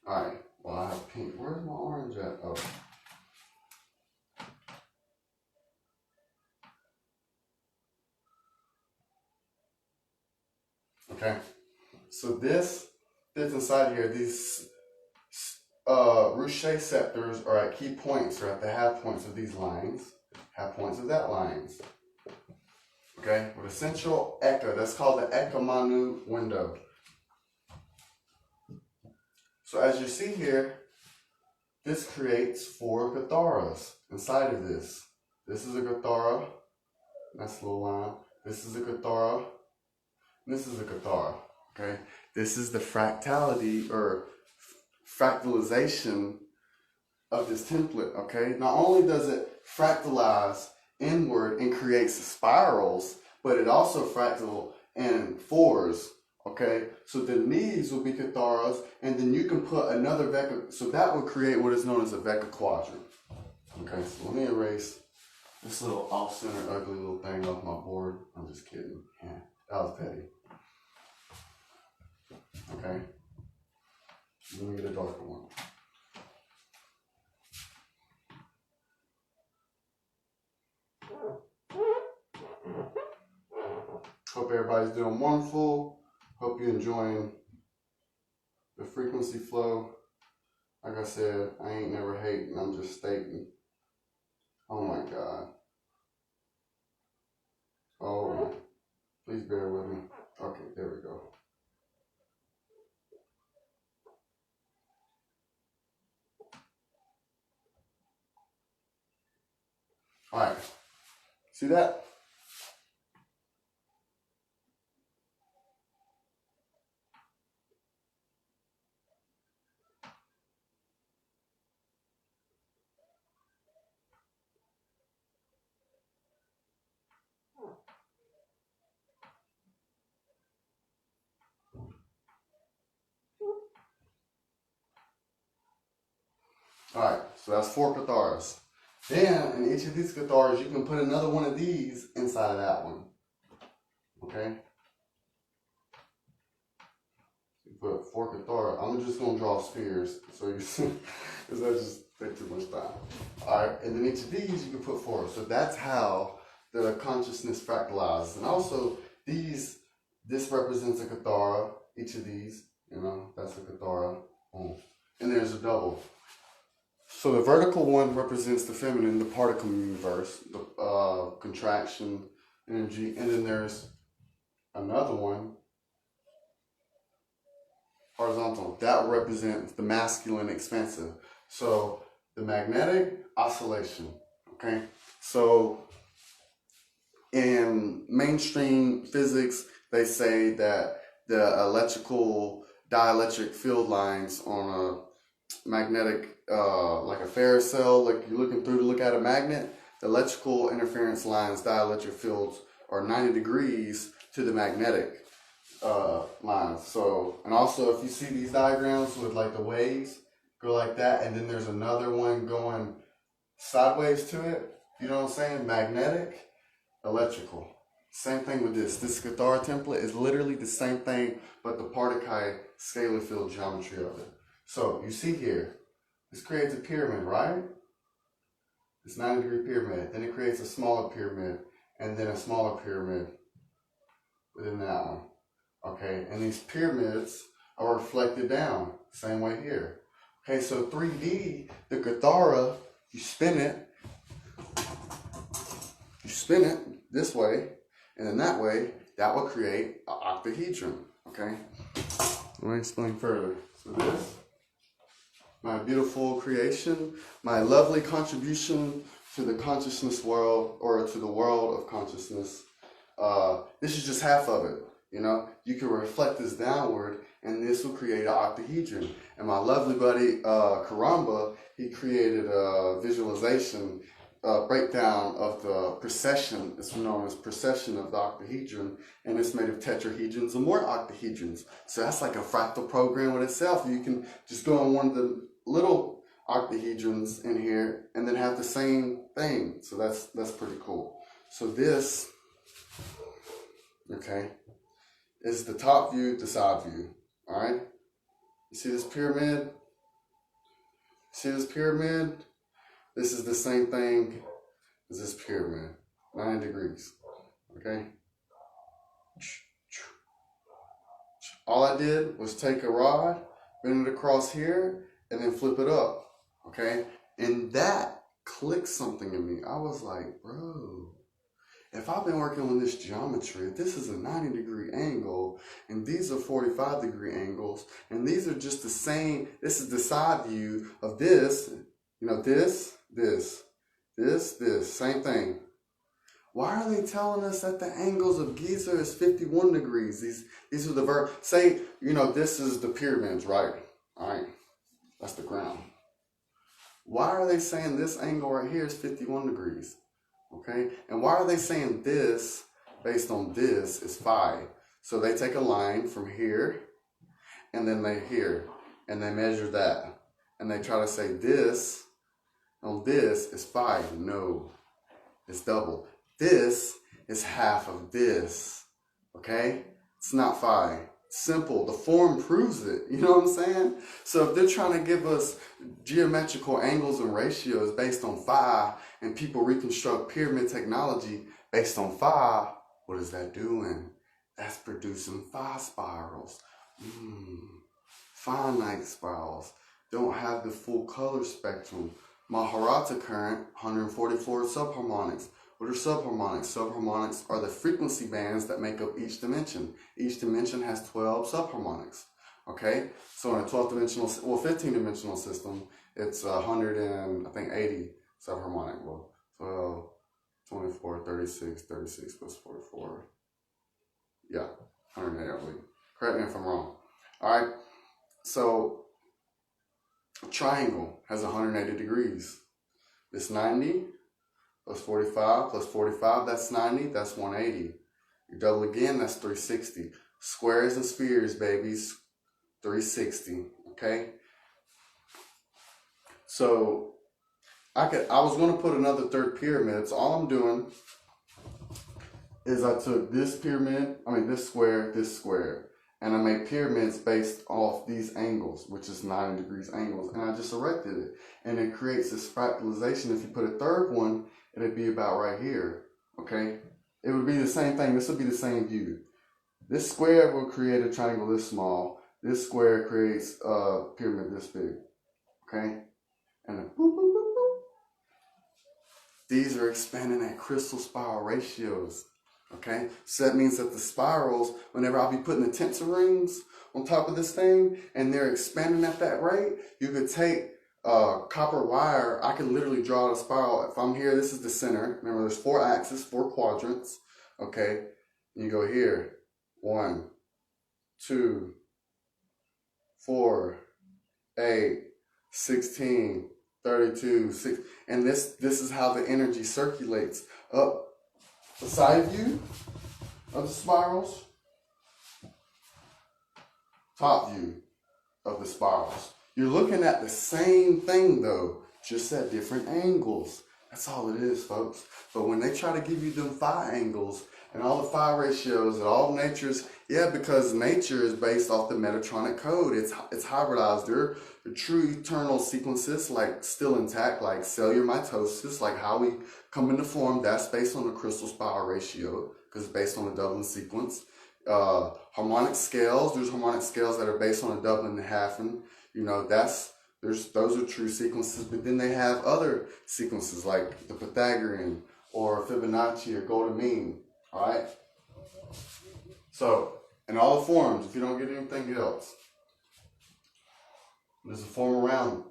Alright. Well, I have pink. Where's my orange at? Oh. Okay. So this fits inside here. These Ruche sectors are at key points, or at the half points of these lines, half points of that lines. Okay, with a central Eka, that's called the Eka Manu window. So as you see here, this creates 4 Catharas inside of this. This is a Cathara, that's a little line. This is a Cathara, this is a Cathara. Okay, this is the fractality or fractalization of this template, okay? Not only does it fractalize inward and creates spirals, but it also fractal in 4s, okay? So then these will be Catharas, and then you can put another Vecca, so that would create what is known as a Vecca quadrant. Okay, so let me erase this little off-center ugly little thing off my board. I'm just kidding. Yeah, that was petty. Okay. Let me get a darker one. Hope everybody's doing wonderful. Hope you're enjoying the frequency flow. Like I said, I ain't never hating, I'm just stating. Oh my God. Oh, please bear with me. Okay, there we go. All right, see that? All right, so that's 4 Catharas. Then, in each of these Catharas, you can put another one of these inside of that one. Okay? You put 4 Cathara. I'm just going to draw spheres, so you see, because that just takes too much time. All right, and then each of these, you can put 4. So that's how the consciousness fractalizes. And also, this represents a Cathara, each of these, that's a Cathara. And there's a double. So the vertical one represents the feminine, the particle universe, the contraction, energy, and then there's another one, horizontal, that represents the masculine, expansive. So the magnetic oscillation. Okay, so in mainstream physics, they say that the electrical dielectric field lines on a magnetic, like a ferrocell, like you're looking through to look at a magnet, the electrical interference lines, dielectric fields, are 90 degrees to the magnetic lines. So, and also if you see these diagrams with like the waves go like that, and then there's another one going sideways to it, you know what I'm saying? Magnetic, electrical. Same thing with this. This Cathara template is literally the same thing, but the Partakai scalar field geometry of it. So you see here, this creates a pyramid, right? This 90-degree pyramid. Then it creates a smaller pyramid, and then a smaller pyramid within that one. Okay, and these pyramids are reflected down, same way here. Okay, so 3D, the Cathara, you spin it this way, and then that way, that will create an octahedron. Okay, let me explain further. So this, my beautiful creation, my lovely contribution to the consciousness world, or to the world of consciousness. This is just half of it. You know, you can reflect this downward, and this will create an octahedron. And my lovely buddy Karamba, he created a visualization breakdown of the procession. It's known as procession of the octahedron, and it's made of tetrahedrons and more octahedrons. So that's like a fractal program with itself. You can just go on one of the little octahedrons in here and then have the same thing. So that's pretty cool. So this, okay, is the top view, the side view. All right, you see this pyramid? See this pyramid? This is the same thing as this pyramid, 90 degrees, okay? All I did was take a rod, bend it across here, and then flip it up, okay? And that clicked something in me. I was like, bro, if I've been working on this geometry, if this is a 90-degree angle, and these are 45-degree angles, and these are just the same, this is the side view of this, you know, this, same thing. Why are they telling us that the angles of Giza is 51 degrees? These are the say, you know, this is the pyramids, right? All right, that's the ground. Why are they saying this angle right here is 51 degrees? Okay, and why are they saying this based on this is phi? So they take a line from here, and then they here, and they measure that, and they try to say this on this is phi. No, it's double. This is half of this. Okay, it's not phi. Simple. The form proves it. You know what I'm saying? So if they're trying to give us geometrical angles and ratios based on phi, and people reconstruct pyramid technology based on phi, what is that doing? That's producing phi spirals. Phi-nite spirals don't have the full color spectrum. Maharata current, 144 subharmonics. What are subharmonics? Subharmonics are the frequency bands that make up each dimension. Each dimension has 12 subharmonics. Okay? So in a 12-dimensional, well, 15-dimensional system, it's 180 subharmonic. Well, 12, 24, 36, 36 plus 44. Yeah, 180, I believe. Correct me if I'm wrong. All right? So a triangle has 180 degrees. It's 90. Plus 45, that's 90, that's 180. You double again, that's 360. Squares and spheres, babies, 360, okay? So, I was going to put another third pyramid, so all I'm doing is I took this pyramid, this square, and I made pyramids based off these angles, which is 90 degrees angles, and I just erected it. And it creates this fractalization. If you put a third one, it'd be about right here, okay? It would be the same thing. This would be the same view. This square will create a triangle this small. This square creates a pyramid this big, okay? And then boop, boop, boop, boop. These are expanding at crystal spiral ratios, okay? So that means that the spirals, whenever I'll be putting the tensor rings on top of this thing, and they're expanding at that rate, you could take copper wire, I can literally draw a spiral. If I'm here, this is the center. Remember, there's 4 axes, 4 quadrants. Okay, you go here. 1, 2, 4, 8, 16, 32, 6, and this is how the energy circulates up the side view of the spirals, top view of the spirals. You're looking at the same thing though, just at different angles. That's all it is, folks. But when they try to give you them phi angles and all the phi ratios and all nature's, yeah, because nature is based off the Metatronic code. It's hybridized. They're true eternal sequences, like still intact, like cellular mitosis, like how we come into form. That's based on the crystal spiral ratio, because it's based on the Dublin sequence. Harmonic scales. There's harmonic scales that are based on a Dublin and Halfin. You know, those are true sequences. But then they have other sequences like the Pythagorean or Fibonacci or golden mean. All right. So, in all the forms, if you don't get anything else, there's a form around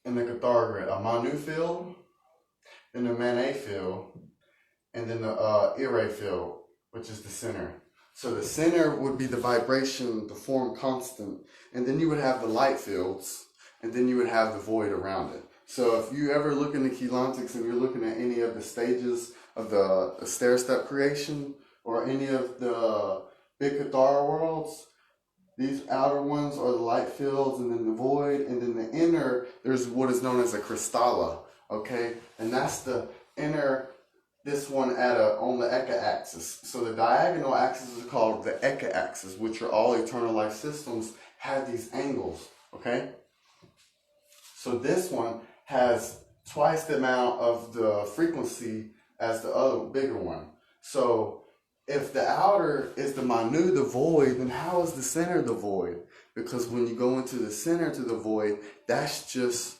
in the Cathar grid, a Manu field, then the Manet field, and then the Ire field, which is the center. So the center would be the vibration, the form constant, and then you would have the light fields, and then you would have the void around it. So if you ever look into Keylontics and you're looking at any of the stages of the stair-step creation, or any of the big Cathar worlds, these outer ones are the light fields, and then the void, and then the inner, there's what is known as a crystalla, okay? And that's the inner, this one on the Eka axis. So the diagonal axis is called the Eka axis, which are all eternal life systems, have these angles, okay? So this one has twice the amount of the frequency as the other bigger one. So if the outer is the Manu, the void, then how is the center the void? Because when you go into the center to the void, that's just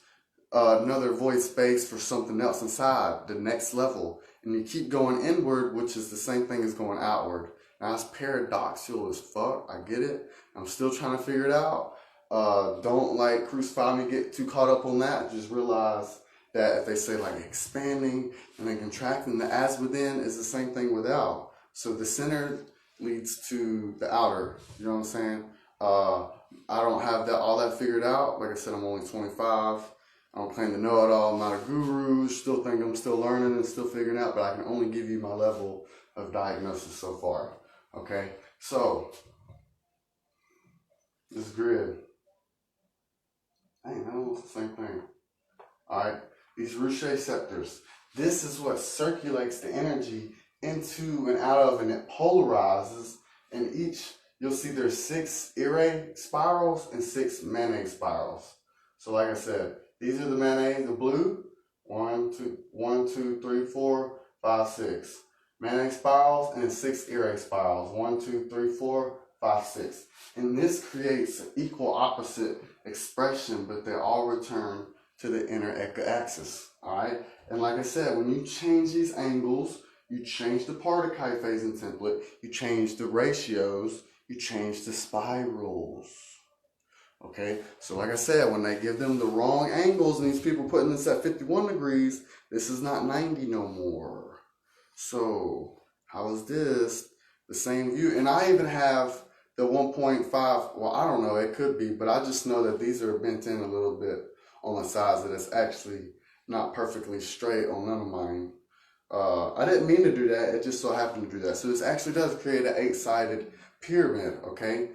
another void space for something else inside, the next level. And you keep going inward, which is the same thing as going outward. Now, it's paradoxical as fuck. I get it. I'm still trying to figure it out. Don't crucify me, get too caught up on that. Just realize that if they say like expanding and then contracting, the as within is the same thing without. So the center leads to the outer. You know what I'm saying? I don't have all that figured out. Like I said, I'm only 25. I don't claim to know it all. I'm not a guru. Still think I'm still learning and still figuring out, but I can only give you my level of diagnosis so far. Okay? So, this grid. Dang, that almost the same thing. Alright? These Rouchet scepters. This is what circulates the energy into and out of, and it polarizes. And you'll see there's 6 Ire spirals and 6 Manet spirals. So like I said, these are the Manet, the blue. 1, 2, 3, 4, 5, 6. Manet spirals and 6 Ire spirals. 1, 2, 3, 4, 5, 6. And this creates an equal opposite expression, but they all return to the inner Eka axis. Alright? And like I said, when you change these angles, you change the Partakai phasing template, you change the ratios, you change the spirals. Okay, so like I said, when they give them the wrong angles and these people putting this at 51 degrees, this is not 90 no more. So how is this the same view? And I even have the 1.5, well, I don't know, it could be, but I just know that these are bent in a little bit on the sides, that it's actually not perfectly straight on none of mine. I didn't mean to do that, it just so happened to do that. So this actually does create an 8-sided pyramid, okay?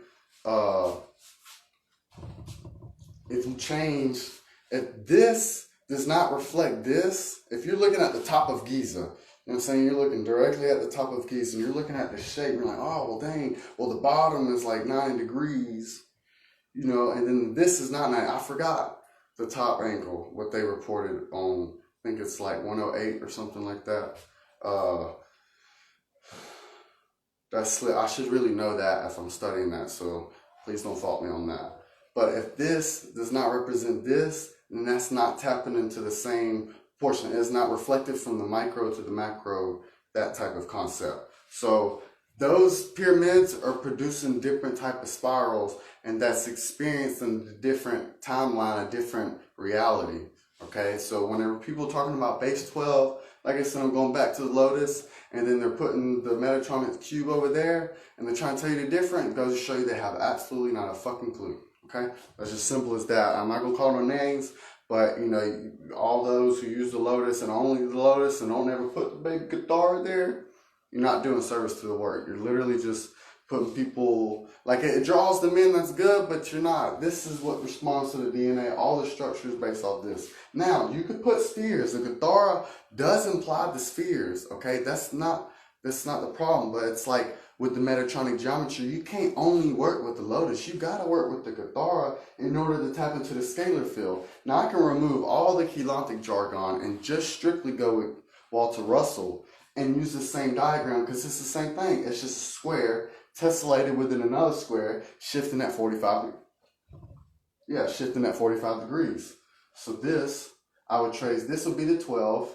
If this does not reflect this, if you're looking at the top of Giza, you know what I'm saying, you're looking directly at the top of Giza and you're looking at the shape, you're like, oh, well, dang, well, the bottom is like 9 degrees, you know, and then this is not 9. I forgot the top angle, what they reported on, I think it's like 108 or something like that. I should really know that if I'm studying that, so please don't fault me on that. But if this does not represent this, then that's not tapping into the same portion. It's not reflected from the micro to the macro, that type of concept. So those pyramids are producing different type of spirals, and that's experienced in a different timeline, a different reality. Okay, so whenever people are talking about base 12, like I said, I'm going back to the Lotus, and then they're putting the Metatronix cube over there, and they're trying to tell you the different. It goes to show you they have absolutely not a fucking clue. Okay, that's just simple as that. I'm not gonna call no names, but you know, all those who use the Lotus and only the Lotus and don't ever put the big guitar there, you're not doing service to the work. You're literally just putting people, like it draws them in, that's good, but you're not. This is what responds to the DNA. All the structure is based off this. Now, you could put spheres. The guitar does imply the spheres, okay? That's not the problem, but it's like with the Metatronic geometry, you can't only work with the Lotus. You gotta work with the guitar in order to tap into the scalar field. Now, I can remove all the Keylontic jargon and just strictly go with Walter Russell and use the same diagram because it's the same thing. It's just a square tessellated within another square, shifting at 45 degrees. So this, I would trace, this will be the 12,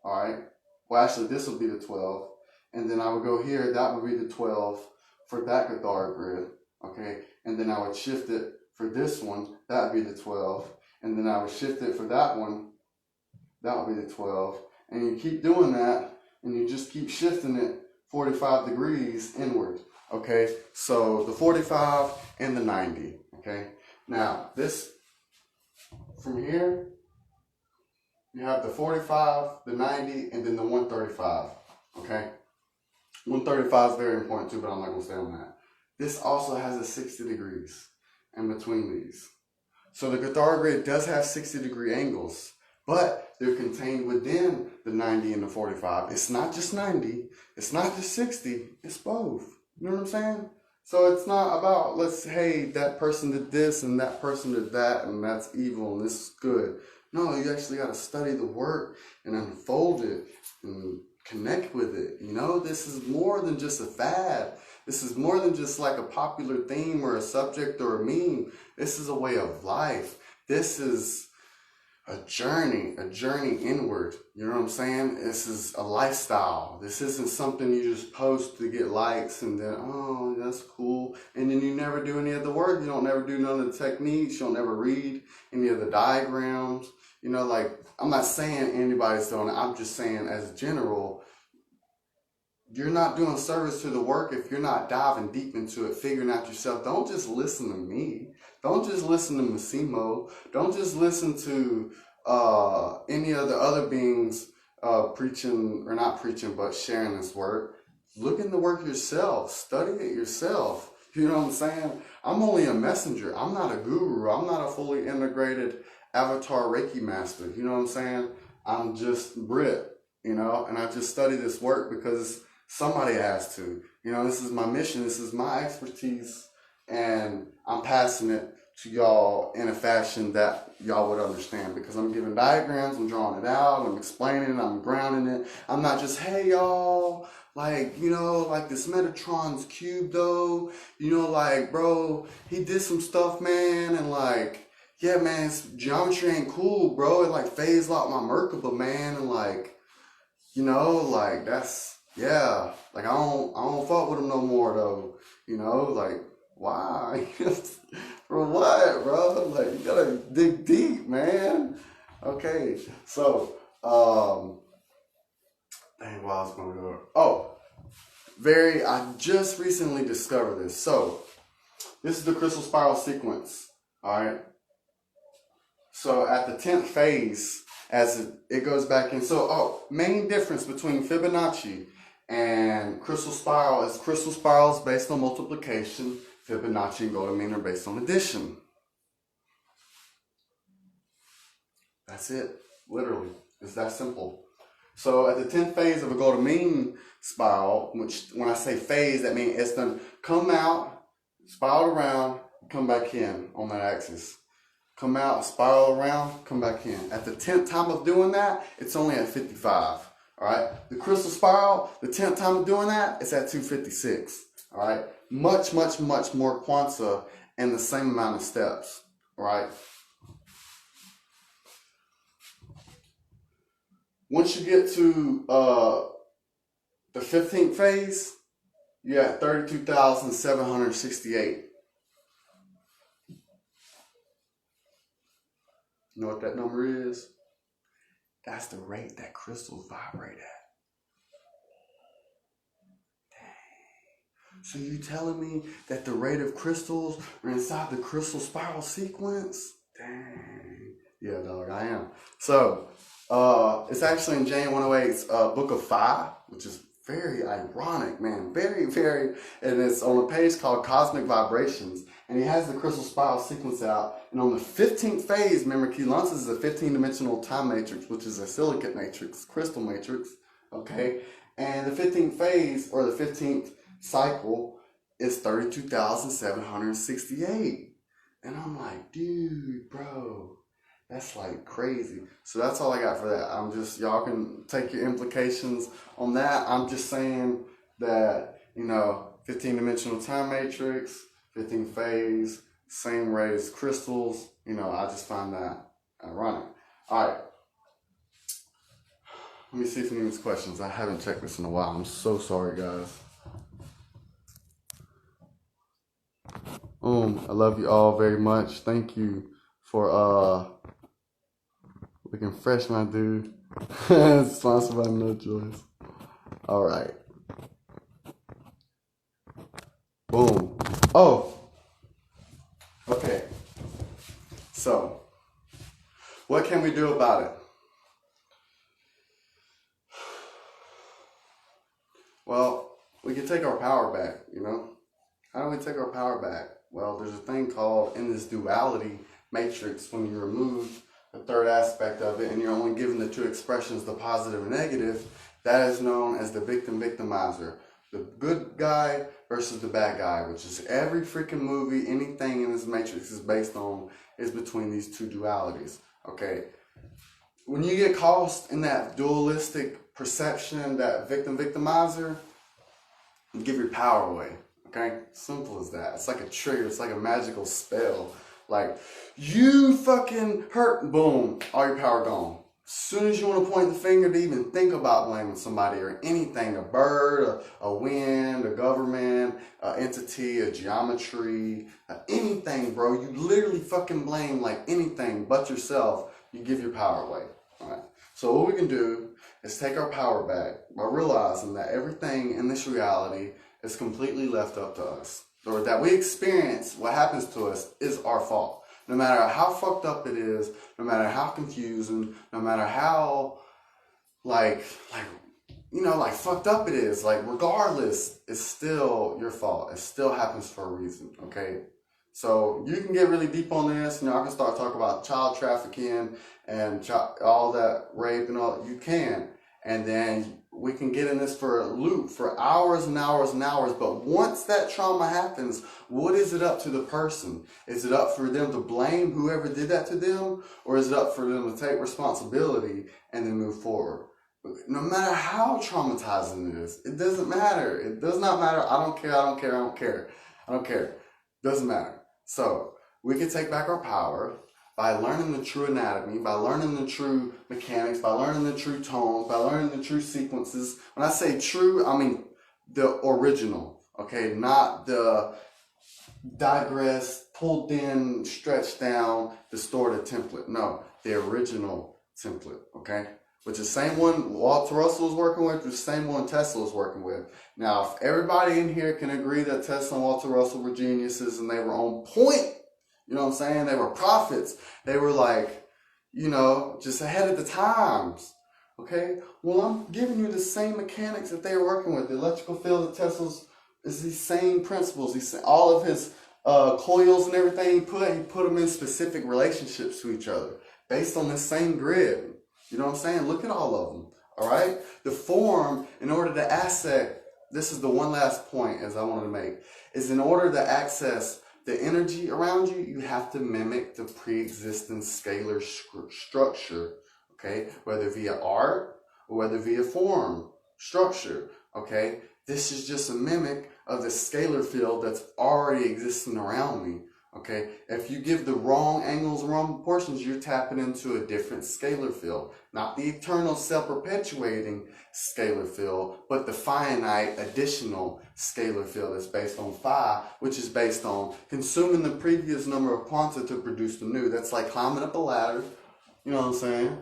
all right? Well, actually, this will be the 12. And then I would go here, that would be the 12 for that guitar grid, okay? And then I would shift it for this one, that would be the 12. And then I would shift it for that one, that would be the 12. And you keep doing that, and you just keep shifting it 45 degrees inward. Okay, so the 45 and the 90, okay? Now, this, from here, you have the 45, the 90, and then the 135, okay? 135 is very important too, but I'm not going to stay on that. This also has a 60 degrees in between these. So the guitar grid does have 60-degree angles, but they're contained within the 90 and the 45. It's not just 90, it's not just 60, it's both. You know what I'm saying? So it's not about, hey, that person did this and that person did that and that's evil and this is good. No, you actually got to study the work and unfold it and connect with it. You know, this is more than just a fad. This is more than just like a popular theme or a subject or a meme. This is a way of life. This is a journey inward. You know what I'm saying? This is a lifestyle. This isn't something you just post to get likes and then, oh, that's cool. And then you never do any of the work. You don't never do none of the techniques. You don't never read any of the diagrams. You know, like, I'm not saying anybody's doing it. I'm just saying as a general, you're not doing service to the work if you're not diving deep into it, figuring out yourself. Don't just listen to me. Don't just listen to Massimo. Don't just listen to any of the other beings preaching, or not preaching, but sharing this work. Look in the work yourself. Study it yourself. You know what I'm saying? I'm only a messenger. I'm not a guru. I'm not a fully integrated avatar Reiki master. You know what I'm saying? I'm just Brit, you know, and I just study this work because somebody has to. You know, this is my mission. This is my expertise, and I'm passing it to y'all in a fashion that y'all would understand, because I'm giving diagrams, I'm drawing it out, I'm explaining it, I'm grounding it. I'm not just, hey y'all, like, you know, like this Metatron's cube though, you know, like, bro, he did some stuff, man, and like, yeah, man, geometry ain't cool, bro. It like phased out my Merkaba, man, and like, you know, like that's, yeah, like I don't fuck with him no more though, you know, like, why? For what, bro? Like, you gotta dig deep, man. Okay, so, dang, what I was gonna go. Oh, I just recently discovered this. So, this is the crystal spiral sequence, all right? So, at the 10th phase, as it goes back in, so, main difference between Fibonacci and crystal spiral is crystal spiral is based on multiplication. Fibonacci and golden mean are based on addition. That's it. Literally. It's that simple. So at the 10th phase of a golden mean spiral, which when I say phase, that means it's done come out, spiral around, come back in on that axis. Come out, spiral around, come back in. At the 10th time of doing that, it's only at 55. All right. The crystal spiral, the 10th time of doing that, it's at 256. All right. Much, much, much more quanta and the same amount of steps. All right. Once you get to the 15th phase, you're at 32,768. You know what that number is? That's the rate that crystals vibrate at. So you telling me that the rate of crystals are inside the crystal spiral sequence? Dang. Yeah, dog, I am. So, it's actually in Jane 108's Book of Phi, which is very ironic, man. Very, very. And it's on a page called Cosmic Vibrations. And he has the crystal spiral sequence out. And on the 15th phase, remember, Keylonsis is a 15-dimensional time matrix, which is a silicate matrix, crystal matrix. Okay? And the 15th phase, or the 15th cycle, is 32,768. And I'm like, dude, bro, that's like crazy. So that's all I got for that. I'm just, y'all can take your implications on that. I'm just saying that, 15-dimensional time matrix, 15 phase, same rate as crystals. I just find that ironic. All right. Let me see if anyone's questions. I haven't checked this in a while. I'm so sorry, guys. I love you all very much. Thank you for looking fresh, my dude. Sponsored by No Choice. All right. Boom. Oh. Okay. So, what can we do about it? Well, we can take our power back, How do we take our power back? Well, there's a thing called, in this duality matrix, when you remove the third aspect of it and you're only given the two expressions, the positive and negative, that is known as the victim-victimizer. The good guy versus the bad guy, which is every freaking movie, anything in this matrix is based on, is between these two dualities, okay? When you get caught in that dualistic perception, that victim-victimizer, you give your power away. Okay? Simple as that. It's like a trigger. It's like a magical spell. Like, you fucking hurt. Boom. All your power gone. As soon as you want to point the finger to even think about blaming somebody or anything, a bird, a wind, a government, an entity, a geometry, anything, bro, you literally fucking blame like anything but yourself. You give your power away. All right? So what we can do is take our power back by realizing that everything in this reality is completely left up to us, or that we experience what happens to us is our fault. No matter how fucked up it is, no matter how confusing, no matter how fucked up it is, regardless, it's still your fault. It still happens for a reason, okay? So you can get really deep on this, I can start talking about child trafficking and all that rape and all. You can. And then we can get in this for a loop for hours and hours and hours. But once that trauma happens, what is it up to the person? Is it up for them to blame whoever did that to them? Or is it up for them to take responsibility and then move forward? No matter how traumatizing it is, it doesn't matter. It does not matter. I don't care. Doesn't matter. So we can take back our power by learning the true anatomy, by learning the true mechanics, by learning the true tones, by learning the true sequences. When I say true, I mean the original, okay? Not the digressed, pulled in, stretched down, distorted template. No, the original template, okay? Which is the same one Walter Russell was working with, the same one Tesla was working with. Now, if everybody in here can agree that Tesla and Walter Russell were geniuses and they were on point, you know what I'm saying? They were prophets. They were just ahead of the times. Okay? Well, I'm giving you the same mechanics that they were working with. The electrical field of Tesla's is these same principles. All of his coils and everything he put them in specific relationships to each other based on this same grid. You know what I'm saying? Look at all of them. All right? The form, in order to access, this is the one last point as I wanted to make, is in order to access the energy around you, you have to mimic the pre-existing scalar structure, okay? Whether via art or whether via form, structure, okay? This is just a mimic of the scalar field that's already existing around me, okay? If you give the wrong angles, wrong proportions, you're tapping into a different scalar field. Not the eternal self-perpetuating scalar field, but the Phi-nite additional scalar field that's based on Phi, which is based on consuming the previous number of quanta to produce the new. That's like climbing up a ladder, You know what I'm saying?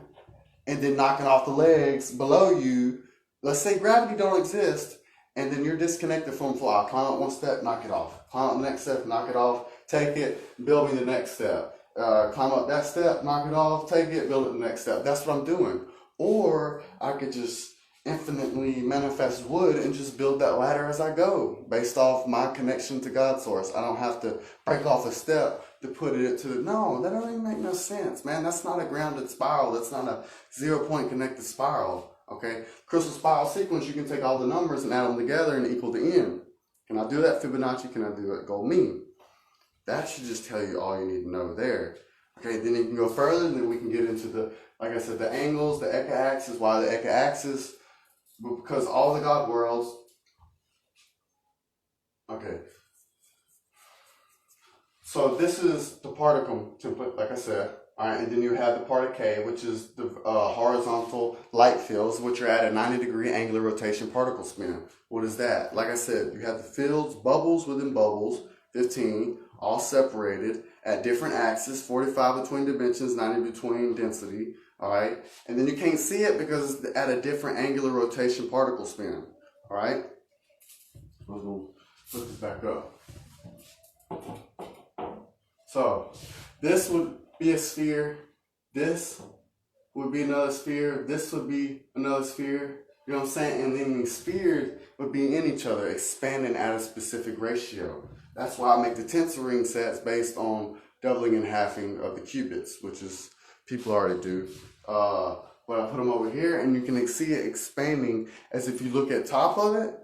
And then knocking off the legs below you. Let's say gravity don't exist, and then you're disconnected from fly. Climb up one step, knock it off. Climb up the next step, knock it off. Take it, build me the next step. Climb up that step, knock it off, take it, build it the next step. That's what I'm doing. Or I could just infinitely manifest wood and just build that ladder as I go based off my connection to God source. I don't have to break off a step to put it to the, no, that don't even make no sense, man. That's not a grounded spiral. That's not a 0 point connected spiral. Okay, crystal spiral sequence, you can take all the numbers and add them together and equal the end. Can I do that Fibonacci? Can I do that gold mean? That should just tell you all you need to know there. Okay, then you can go further, and then we can get into the, like I said, the angles, the equiaxis. Why the equiaxis? Because all the God worlds, okay. So this is the particle template, like I said. All right, and then you have the part of K, which is the horizontal light fields, which are at a 90-degree angular rotation particle spin. What is that? Like I said, you have the fields, bubbles within bubbles, 15, all separated at different axes, 45 between dimensions, 90 between density. All right, and then you can't see it because it's at a different angular rotation particle spin. All right, I'm gonna put this back up. So this would be a sphere, this would be another sphere, this would be another sphere, you know what I'm saying? And then these spheres would be in each other, expanding at a specific ratio. That's why I make the tensor ring sets based on doubling and halving of the qubits, which is, people already do. But I put them over here, and you can see it expanding as if you look at top of it.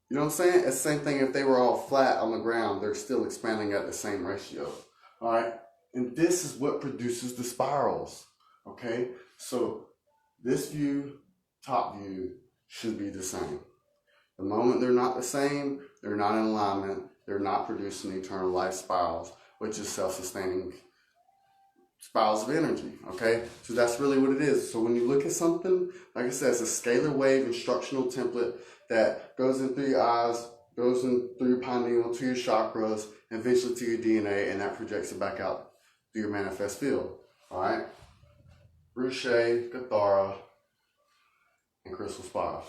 You know what I'm saying? It's the same thing if they were all flat on the ground, they're still expanding at the same ratio. All right? And this is what produces the spirals, okay? So this view, top view, should be the same. The moment they're not the same, they're not in alignment, they're not producing eternal life spirals, which is self-sustaining spirals of energy, okay? So that's really what it is. So when you look at something, like I said, it's a scalar wave instructional template that goes in through your eyes, goes in through your pineal, to your chakras, and eventually to your DNA, and that projects it back out through your manifest field, all right? Ruche, Cathara, and crystal spirals.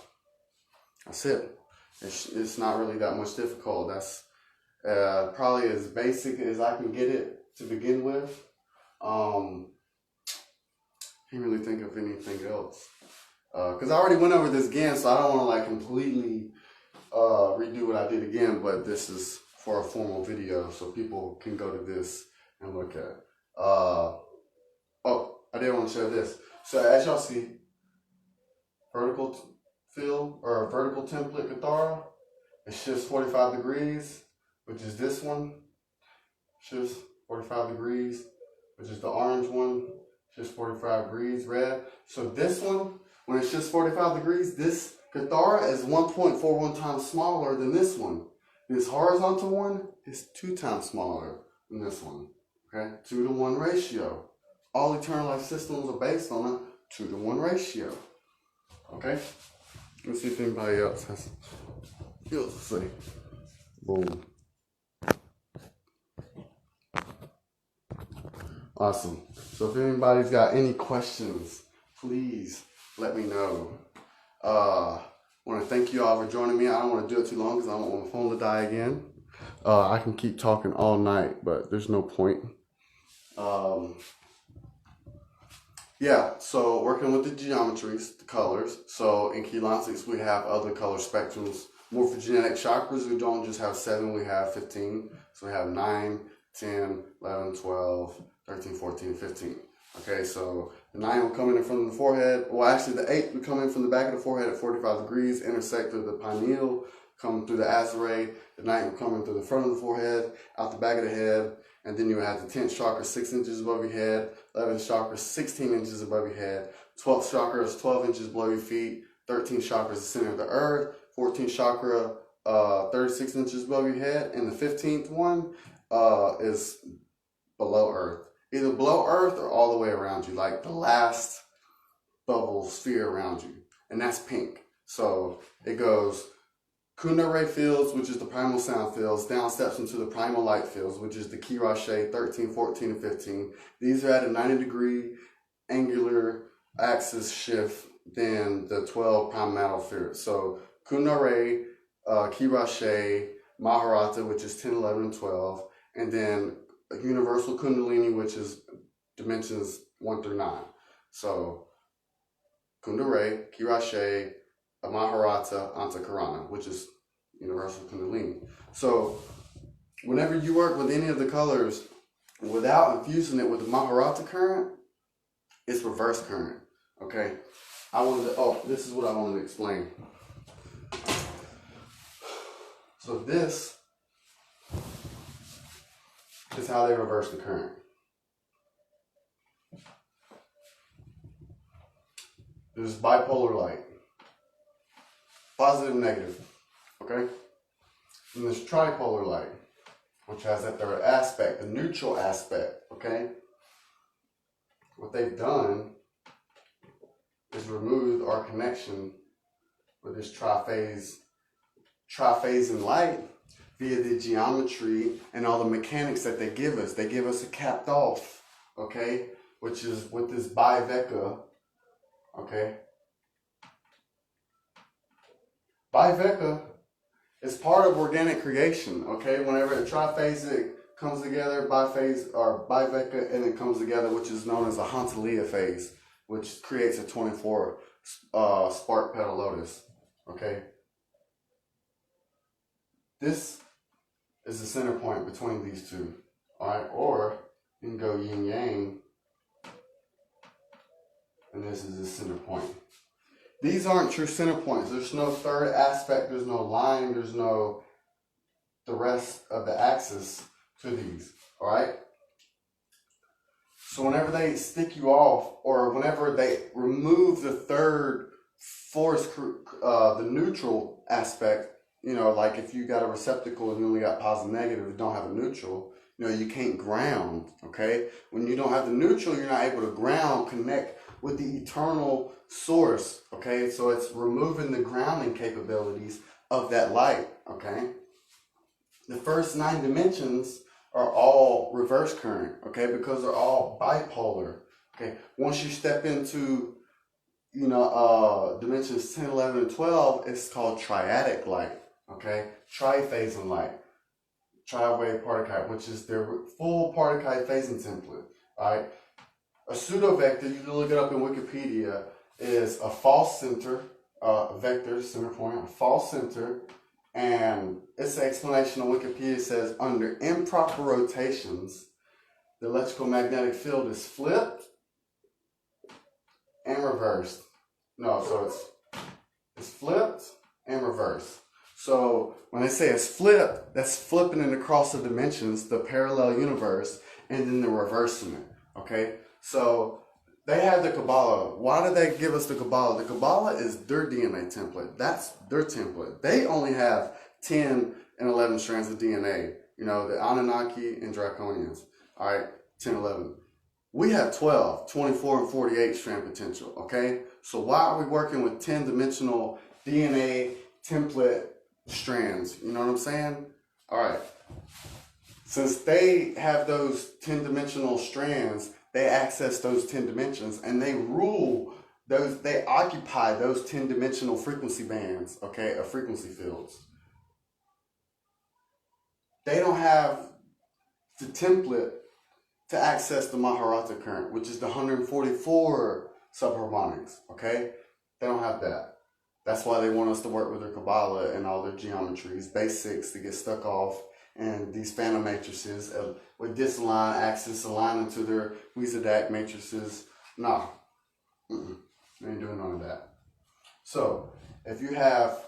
That's it. It's not really that much difficult. That's probably as basic as I can get it to begin with. Can't really think of anything else. Because I already went over this again, so I don't want to like completely redo what I did again, but this is for a formal video, so people can go to this and look at. Oh, I did want to show this. So as y'all see, vertical field or vertical template Cathara, it shifts 45 degrees, which is this one, shifts 45 degrees, which is the orange one, shifts 45 degrees, red. So this one, when it shifts 45 degrees, this Cathara is 1.41 times smaller than this one. This horizontal one is 2 times smaller than this one. Okay, 2-to-1 ratio. All eternal life systems are based on a 2-to-1 ratio. Okay, let's see if anybody else has. Let's see. Boom. Awesome. So if anybody's got any questions, please let me know. I want to thank you all for joining me. I don't want to do it too long because I don't want my phone to die again. I can keep talking all night, but there's no point. Yeah, so working with the geometries, the colors. So in Keylontics, we have other color spectrums. Morphogenetic chakras, we don't just have 7, we have 15. So we have 9, 10, 11, 12, 13, 14, 15. Okay, so the 9 will come in from the forehead. Well, actually, the 8 will come in from the back of the forehead at 45 degrees, intersect through the pineal, come through the azare. The 9 will come in through the front of the forehead, out the back of the head. And then you have the 10th chakra 6 inches above your head, 11th chakra 16 inches above your head, 12th chakra is 12 inches below your feet, 13th chakra is the center of the earth, 14th chakra 36 inches above your head, and the 15th one is below earth. Either below earth or all the way around you, like the last bubble sphere around you. And that's pink. So it goes Kunda ray fields, which is the primal sound fields, down steps into the primal light fields, which is the Kirache 13, 14, and 15. These are at a 90-degree angular axis shift than the 12 prime matter. So Kundalini, Kirashe, Maharata, which is 10, 11, and 12, and then universal Kundalini, which is dimensions 1 through 9. So Kundalini, Kirashe, Maharata, Antakarana, which is universal Kundalini. So whenever you work with any of the colors without infusing it with the Maharata current, it's reverse current. Okay, this is what I wanted to explain. So this is how they reverse the current. There's bipolar light, positive, negative, okay? And there's tripolar light, which has that third aspect, the neutral aspect, okay? What they've done is removed our connection with this triphase in light via the geometry and all the mechanics that they give us. They give us a capped off, okay, which is with this biveka, okay. Biveka is part of organic creation, okay. Whenever a triphasic comes together, biphase or biveka, and it comes together, which is known as a Hantalia phase, which creates a 24 spark petal lotus, okay. This is the center point between these two, all right? Or you can go yin yang, and this is the center point. These aren't true center points. There's no third aspect, there's no line, there's no the rest of the axis to these, all right? So whenever they stick you off, or whenever they remove the third force, the neutral aspect, you know, like if you got a receptacle and you only got positive, negative, you don't have a neutral, you know, you can't ground, okay? When you don't have the neutral, you're not able to ground, connect with the eternal source, okay? So it's removing the grounding capabilities of that light, okay? The first 9 dimensions are all reverse current, okay? Because they're all bipolar, okay? Once you step into, you know, dimensions 10, 11, and 12, it's called triadic light. Okay, triphasing light, tri-wave particle, which is their full particle phasing template. All right, a pseudo vector, you can look it up in Wikipedia, is a false center vector, center point, a false center, and its explanation on Wikipedia says under improper rotations, the electrical magnetic field is flipped and reversed. No, so it's flipped and reversed. So when they say it's flipped, that's flipping it across the dimensions, the parallel universe, and then they're reversing it, okay? So they have the Kabbalah. Why did they give us the Kabbalah? The Kabbalah is their DNA template. That's their template. They only have 10 and 11 strands of DNA, you know, the Anunnaki and Draconians, all right, 10, 11. We have 12, 24, and 48 strand potential, okay? So why are we working with 10-dimensional DNA template strands? You know what I'm saying? All right. Since they have those 10-dimensional strands, they access those 10 dimensions and they rule those, they occupy those 10-dimensional frequency bands, okay, of frequency fields. They don't have the template to access the Maharata current, which is the 144 subharmonics, okay? They don't have that. That's why they want us to work with their Kabbalah and all their geometries, basics to get stuck off, and these phantom matrices with disaligned axis aligning to their Wiesedack matrices. Nah, they ain't doing none of that. So if you have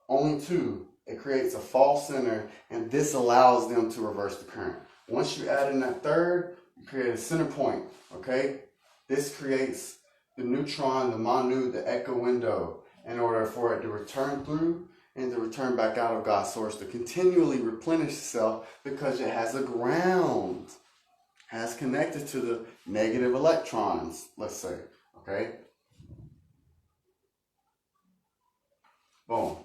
only 2, it creates a false center, and this allows them to reverse the current. Once you add in that third, you create a center point, okay? This creates the neutron, the manu, the echo window, in order for it to return through and to return back out of God's source, to continually replenish itself, because it has a ground, has connected to the negative electrons, let's say, okay? Boom.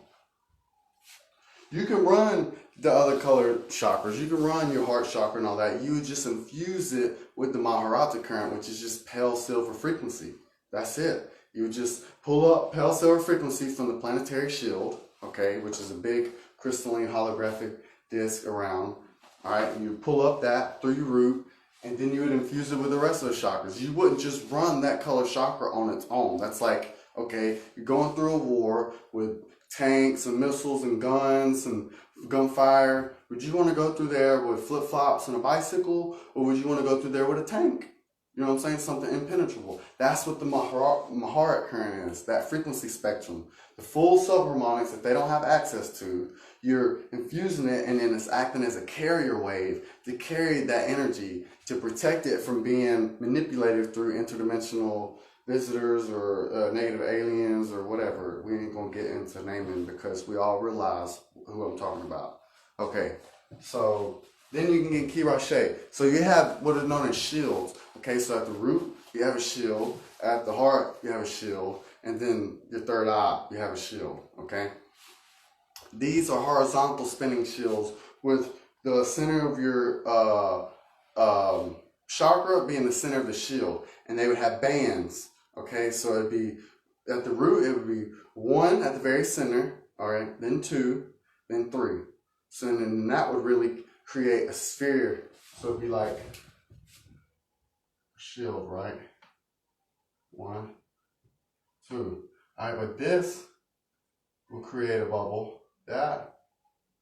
You can run the other colored chakras. You can run your heart chakra and all that. You would just infuse it with the Maharata current, which is just pale silver frequency. That's it. You would just pull up pale silver frequency from the planetary shield, okay, which is a big crystalline holographic disc around. All right, and you pull up that through your root, and then you would infuse it with the rest of the chakras. You wouldn't just run that color chakra on its own. That's like, okay, you're going through a war with tanks and missiles and guns and gunfire. Would you want to go through there with flip-flops and a bicycle, or would you want to go through there with a tank? You know what I'm saying? Something impenetrable. That's what the Maharat current is, that frequency spectrum. The full subharmonics that they don't have access to, you're infusing it, and then it's acting as a carrier wave to carry that energy to protect it from being manipulated through interdimensional visitors or negative aliens or whatever. We ain't gonna get into naming because we all realize who I'm talking about. Okay, so then you can get Kirashe. So you have what are known as shields. Okay, so at the root, you have a shield. At the heart, you have a shield. And then your third eye, you have a shield. Okay? These are horizontal spinning shields with the center of your chakra being the center of the shield. And they would have bands. Okay, so it'd be, at the root, it would be 1 at the very center. All right, then 2, then 3. So then that would really create a sphere. So it'd be like a shield, right? 1, 2. All right, but this will create a bubble. That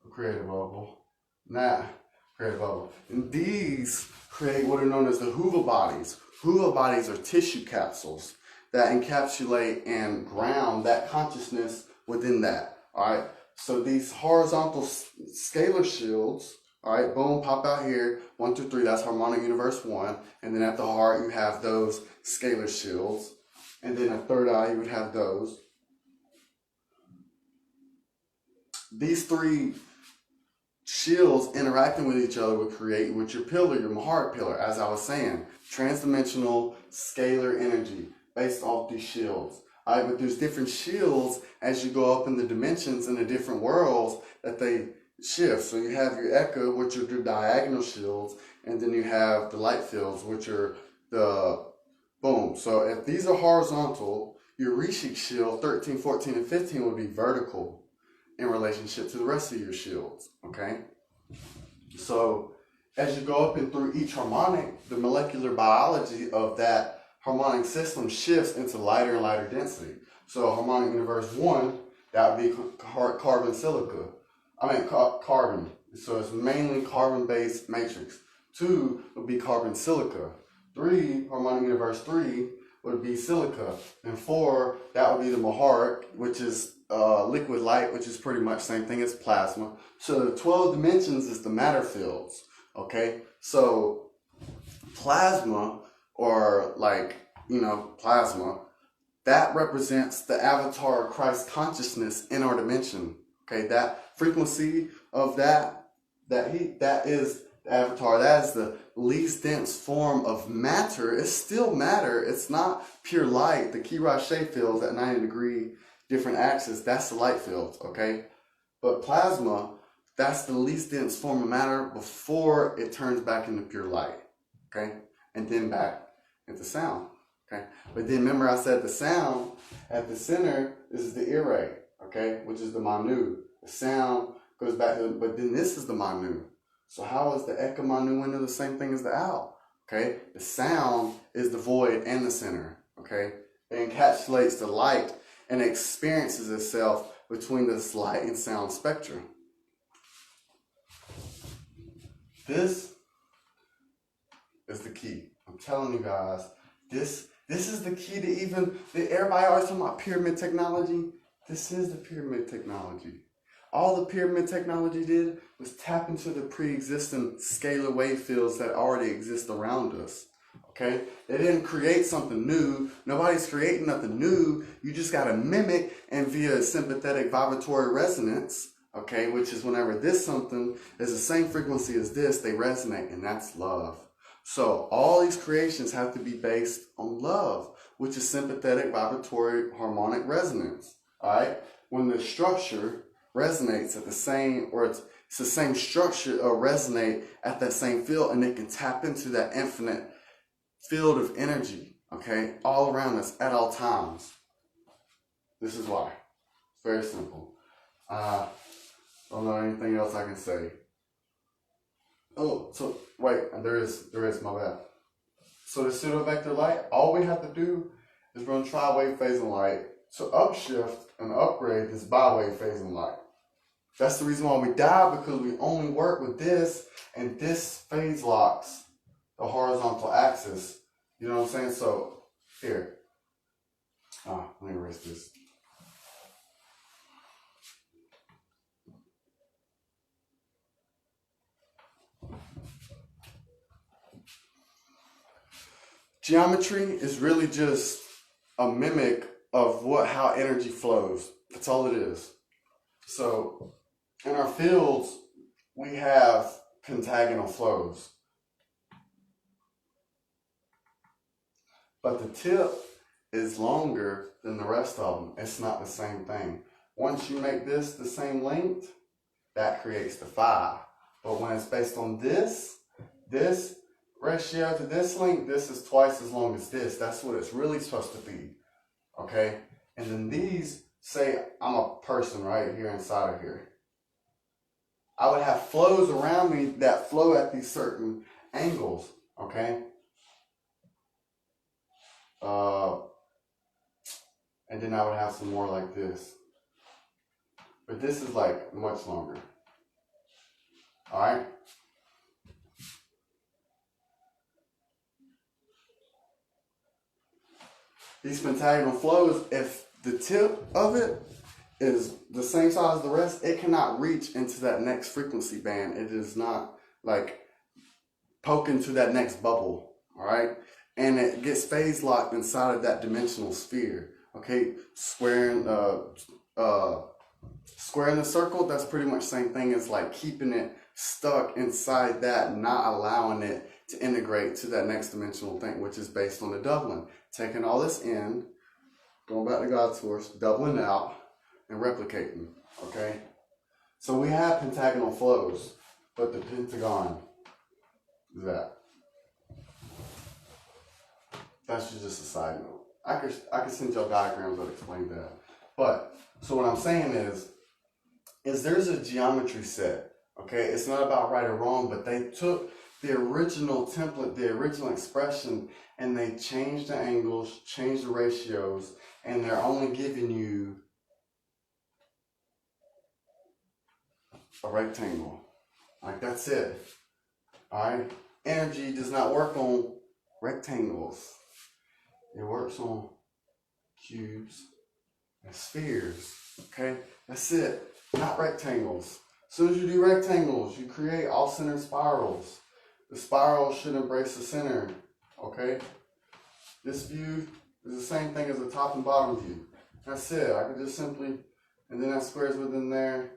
will create a bubble. And that create a bubble. And these create what are known as the Hoover bodies. Hoover bodies are tissue capsules that encapsulate and ground that consciousness within that. All right. So these horizontal scalar shields, all right, boom, pop out here, 1, 2, 3, that's harmonic universe 1. And then at the heart, you have those scalar shields. And then at third eye, you would have those. These 3 shields interacting with each other would create with your pillar, your Maharat pillar, as I was saying, transdimensional scalar energy based off these shields. All right, but there's different shields as you go up in the dimensions in the different worlds that they shift. So you have your Eka, which are the diagonal shields, and then you have the light fields, which are the boom. So if these are horizontal, your Rishik shield 13, 14, and 15 would be vertical in relationship to the rest of your shields. Okay? So as you go up and through each harmonic, the molecular biology of that harmonic system shifts into lighter and lighter density. So harmonic universe 1, that would be carbon silica. Carbon. So it's mainly carbon-based matrix. 2 would be carbon silica. 3, harmonic universe 3, would be silica. And 4, that would be the Maharat, which is liquid light, which is pretty much the same thing as plasma. So the 12 dimensions is the matter fields. Okay? So plasma, or like, plasma, that represents the avatar of Christ consciousness in our dimension. Okay, that frequency of that heat, that is the avatar. That is the least dense form of matter. It's still matter. It's not pure light. The Kirashe fields at 90-degree different axis, that's the light fields, okay? But plasma, that's the least dense form of matter before it turns back into pure light, okay? And then back into sound, okay? But then remember I said the sound at the center is the Ire, okay? Which is the Manu. The sound goes back to, but then this is the Manu. So how is the Eka Manu window the same thing as the Owl? Okay? The sound is the void and the center, okay? It encapsulates the light and experiences itself between this light and sound spectrum. This is the key. I'm telling you guys, this is the key to even, everybody always talking about pyramid technology. This is the pyramid technology. All the pyramid technology did was tap into the pre-existing scalar wave fields that already exist around us. Okay? They didn't create something new. Nobody's creating nothing new. You just got to mimic, and via sympathetic vibratory resonance, okay, which is whenever this something is the same frequency as this, they resonate, and that's love. So all these creations have to be based on love, which is sympathetic vibratory harmonic resonance. All right? When the structure resonates at the same, or it's the same structure or resonate at that same field, and it can tap into that infinite field of energy, okay, all around us at all times. This is why. It's very simple. Don't know anything else I can say. Oh, so wait, there is my bad. So the pseudo-vector light, all we have to do is run tri-wave phasing light to upshift and upgrade this bi-wave phasing light. That's the reason why we die, because we only work with this, and this phase locks the horizontal axis. You know what I'm saying? So here. Let me erase this. Geometry is really just a mimic of how energy flows. That's all it is. So in our fields, we have pentagonal flows. But the tip is longer than the rest of them. It's not the same thing. Once you make this the same length, that creates the phi. But when it's based on this ratio to this length, this is twice as long as this. That's what it's really supposed to be. Okay? And then these, say I'm a person right here inside of here. I would have flows around me that flow at these certain angles. Okay? And then I would have some more like this. But this is like much longer. Alright? These pentagonal flows, if the tip of it is the same size as the rest, it cannot reach into that next frequency band. It is not like poking to that next bubble, all right? And it gets phase locked inside of that dimensional sphere, okay? Squaring the circle, that's pretty much the same thing as like keeping it stuck inside that, not allowing it to integrate to that next dimensional thing, which is based on the doubling. Taking all this in, going back to God's source, doubling out, and replicating, okay? So we have pentagonal flows, but the pentagon is that. That's just a side note. I could send y'all diagrams that explain that. But, so what I'm saying is there's a geometry set, okay? It's not about right or wrong, but they took the original template, the original expression, and they changed the angles, changed the ratios, and they're only giving you a rectangle. Like, that's it. Alright? Energy does not work on rectangles. It works on cubes and spheres. Okay? That's it. Not rectangles. As soon as you do rectangles, you create off-center spirals. The spiral should embrace the center. Okay? This view is the same thing as the top and bottom view. That's it. I could just simply, and then that square's within there,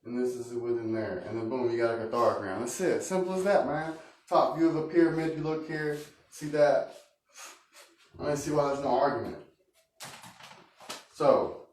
and this is within there. And then boom, you got a Octahedron. That's it. Simple as that, man. Top view of a pyramid, you look here, see that? I don't see why there's no argument. So,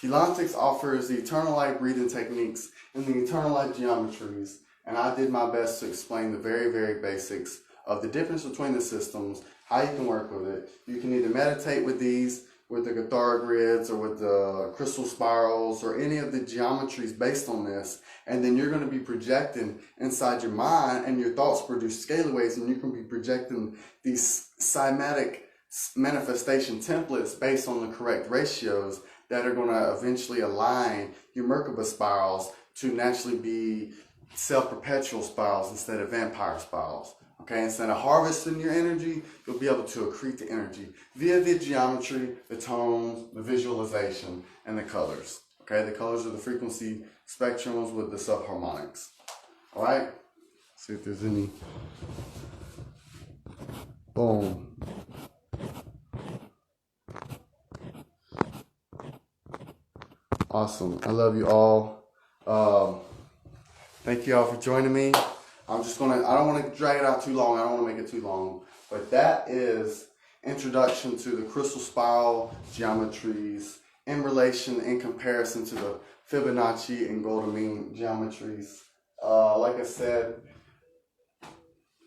Heliontics offers the eternal light breathing techniques and the eternal light geometries, and I did my best to explain the very, very basics of the difference between the systems, how you can work with it. You can either meditate with these, with the Cathar grids, or with the crystal spirals, or any of the geometries based on this, and then you're going to be projecting inside your mind, and your thoughts produce scalar waves, and you can be projecting these cymatic manifestation templates based on the correct ratios that are going to eventually align your Merkaba spirals to naturally be self-perpetual spirals instead of vampire spirals. Okay, instead of harvesting your energy, you'll be able to accrete the energy via the geometry, the tones, the visualization, and the colors. Okay, the colors are the frequency spectrums with the subharmonics. Alright, see if there's any. Boom. Awesome. I love you all. Thank you all for joining me. I don't want to drag it out too long. I don't want to make it too long. But that is introduction to the crystal spiral geometries in relation, in comparison to the Fibonacci and golden mean geometries. Like I said,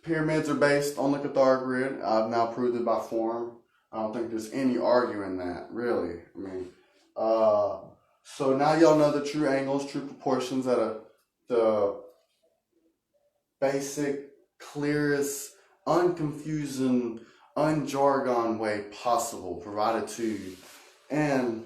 pyramids are based on the Cathar grid. I've now proved it by form. I don't think there's any arguing that, really. I mean, so now y'all know the true angles, true proportions at the basic, clearest, unconfusing, unjargon way possible provided to you. And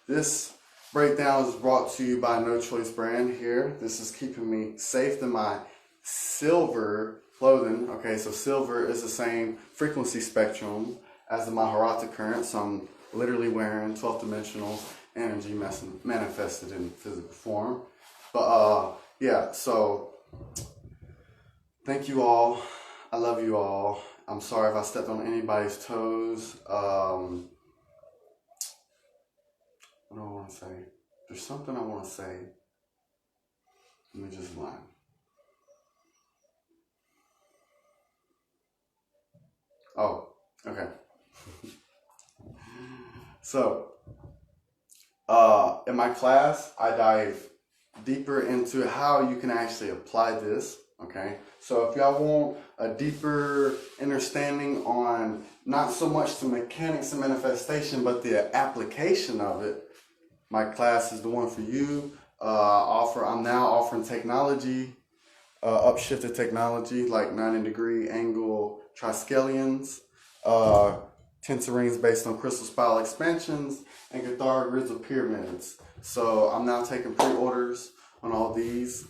this breakdown is brought to you by No Choice brand here. This is keeping me safe in my silver clothing. Okay, so silver is the same frequency spectrum as the Maharata current, so I'm literally wearing 12th dimensional energy manifested in physical form. But yeah, so thank you all. I love you all. I'm sorry if I stepped on anybody's toes. What do I want to say? There's something I want to say. Let me just line. Oh, okay. So, in my class, I dive deeper into how you can actually apply this, okay? So if y'all want a deeper understanding on not so much the mechanics of manifestation, but the application of it, my class is the one for you. I'm now offering technology, upshifted technology like 90-degree angle triskelions, tensor rings based on crystal spiral expansions, and Cathar grids of pyramids. So I'm now taking pre-orders on all these.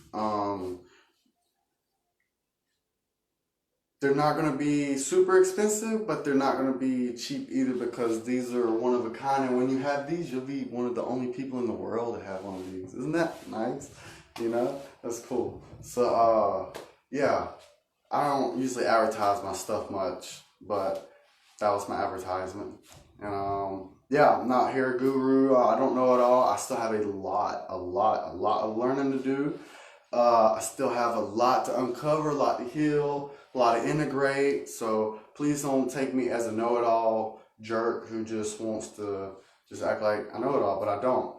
They're not going to be super expensive, but they're not going to be cheap either, because these are one of a kind. And when you have these, you'll be one of the only people in the world to have one of these. Isn't that nice? You know, that's cool. So, yeah, I don't usually advertise my stuff much, but that was my advertisement. And, yeah, I'm not here a guru. I don't know it all. I still have a lot of learning to do. I still have a lot to uncover, a lot to heal, a lot to integrate. So please don't take me as a know-it-all jerk who just wants to just act like I know it all, but I don't.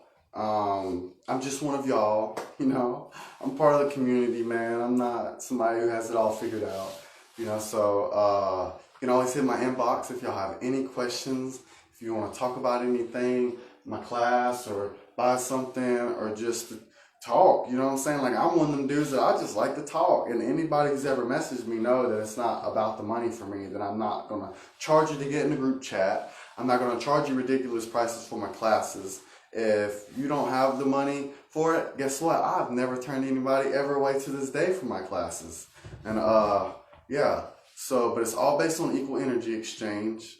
I'm just one of y'all, you know. I'm part of the community, man. I'm not somebody who has it all figured out, you know. So you can always hit my inbox if y'all have any questions. If you want to talk about anything, my class, or buy something, or just talk, you know what I'm saying? Like, I'm one of them dudes that I just like to talk, and anybody who's ever messaged me know that it's not about the money for me, that I'm not going to charge you to get in the group chat. I'm not going to charge you ridiculous prices for my classes. If you don't have the money for it, guess what? I've never turned anybody ever away to this day for my classes. And yeah, so, but it's all based on equal energy exchange.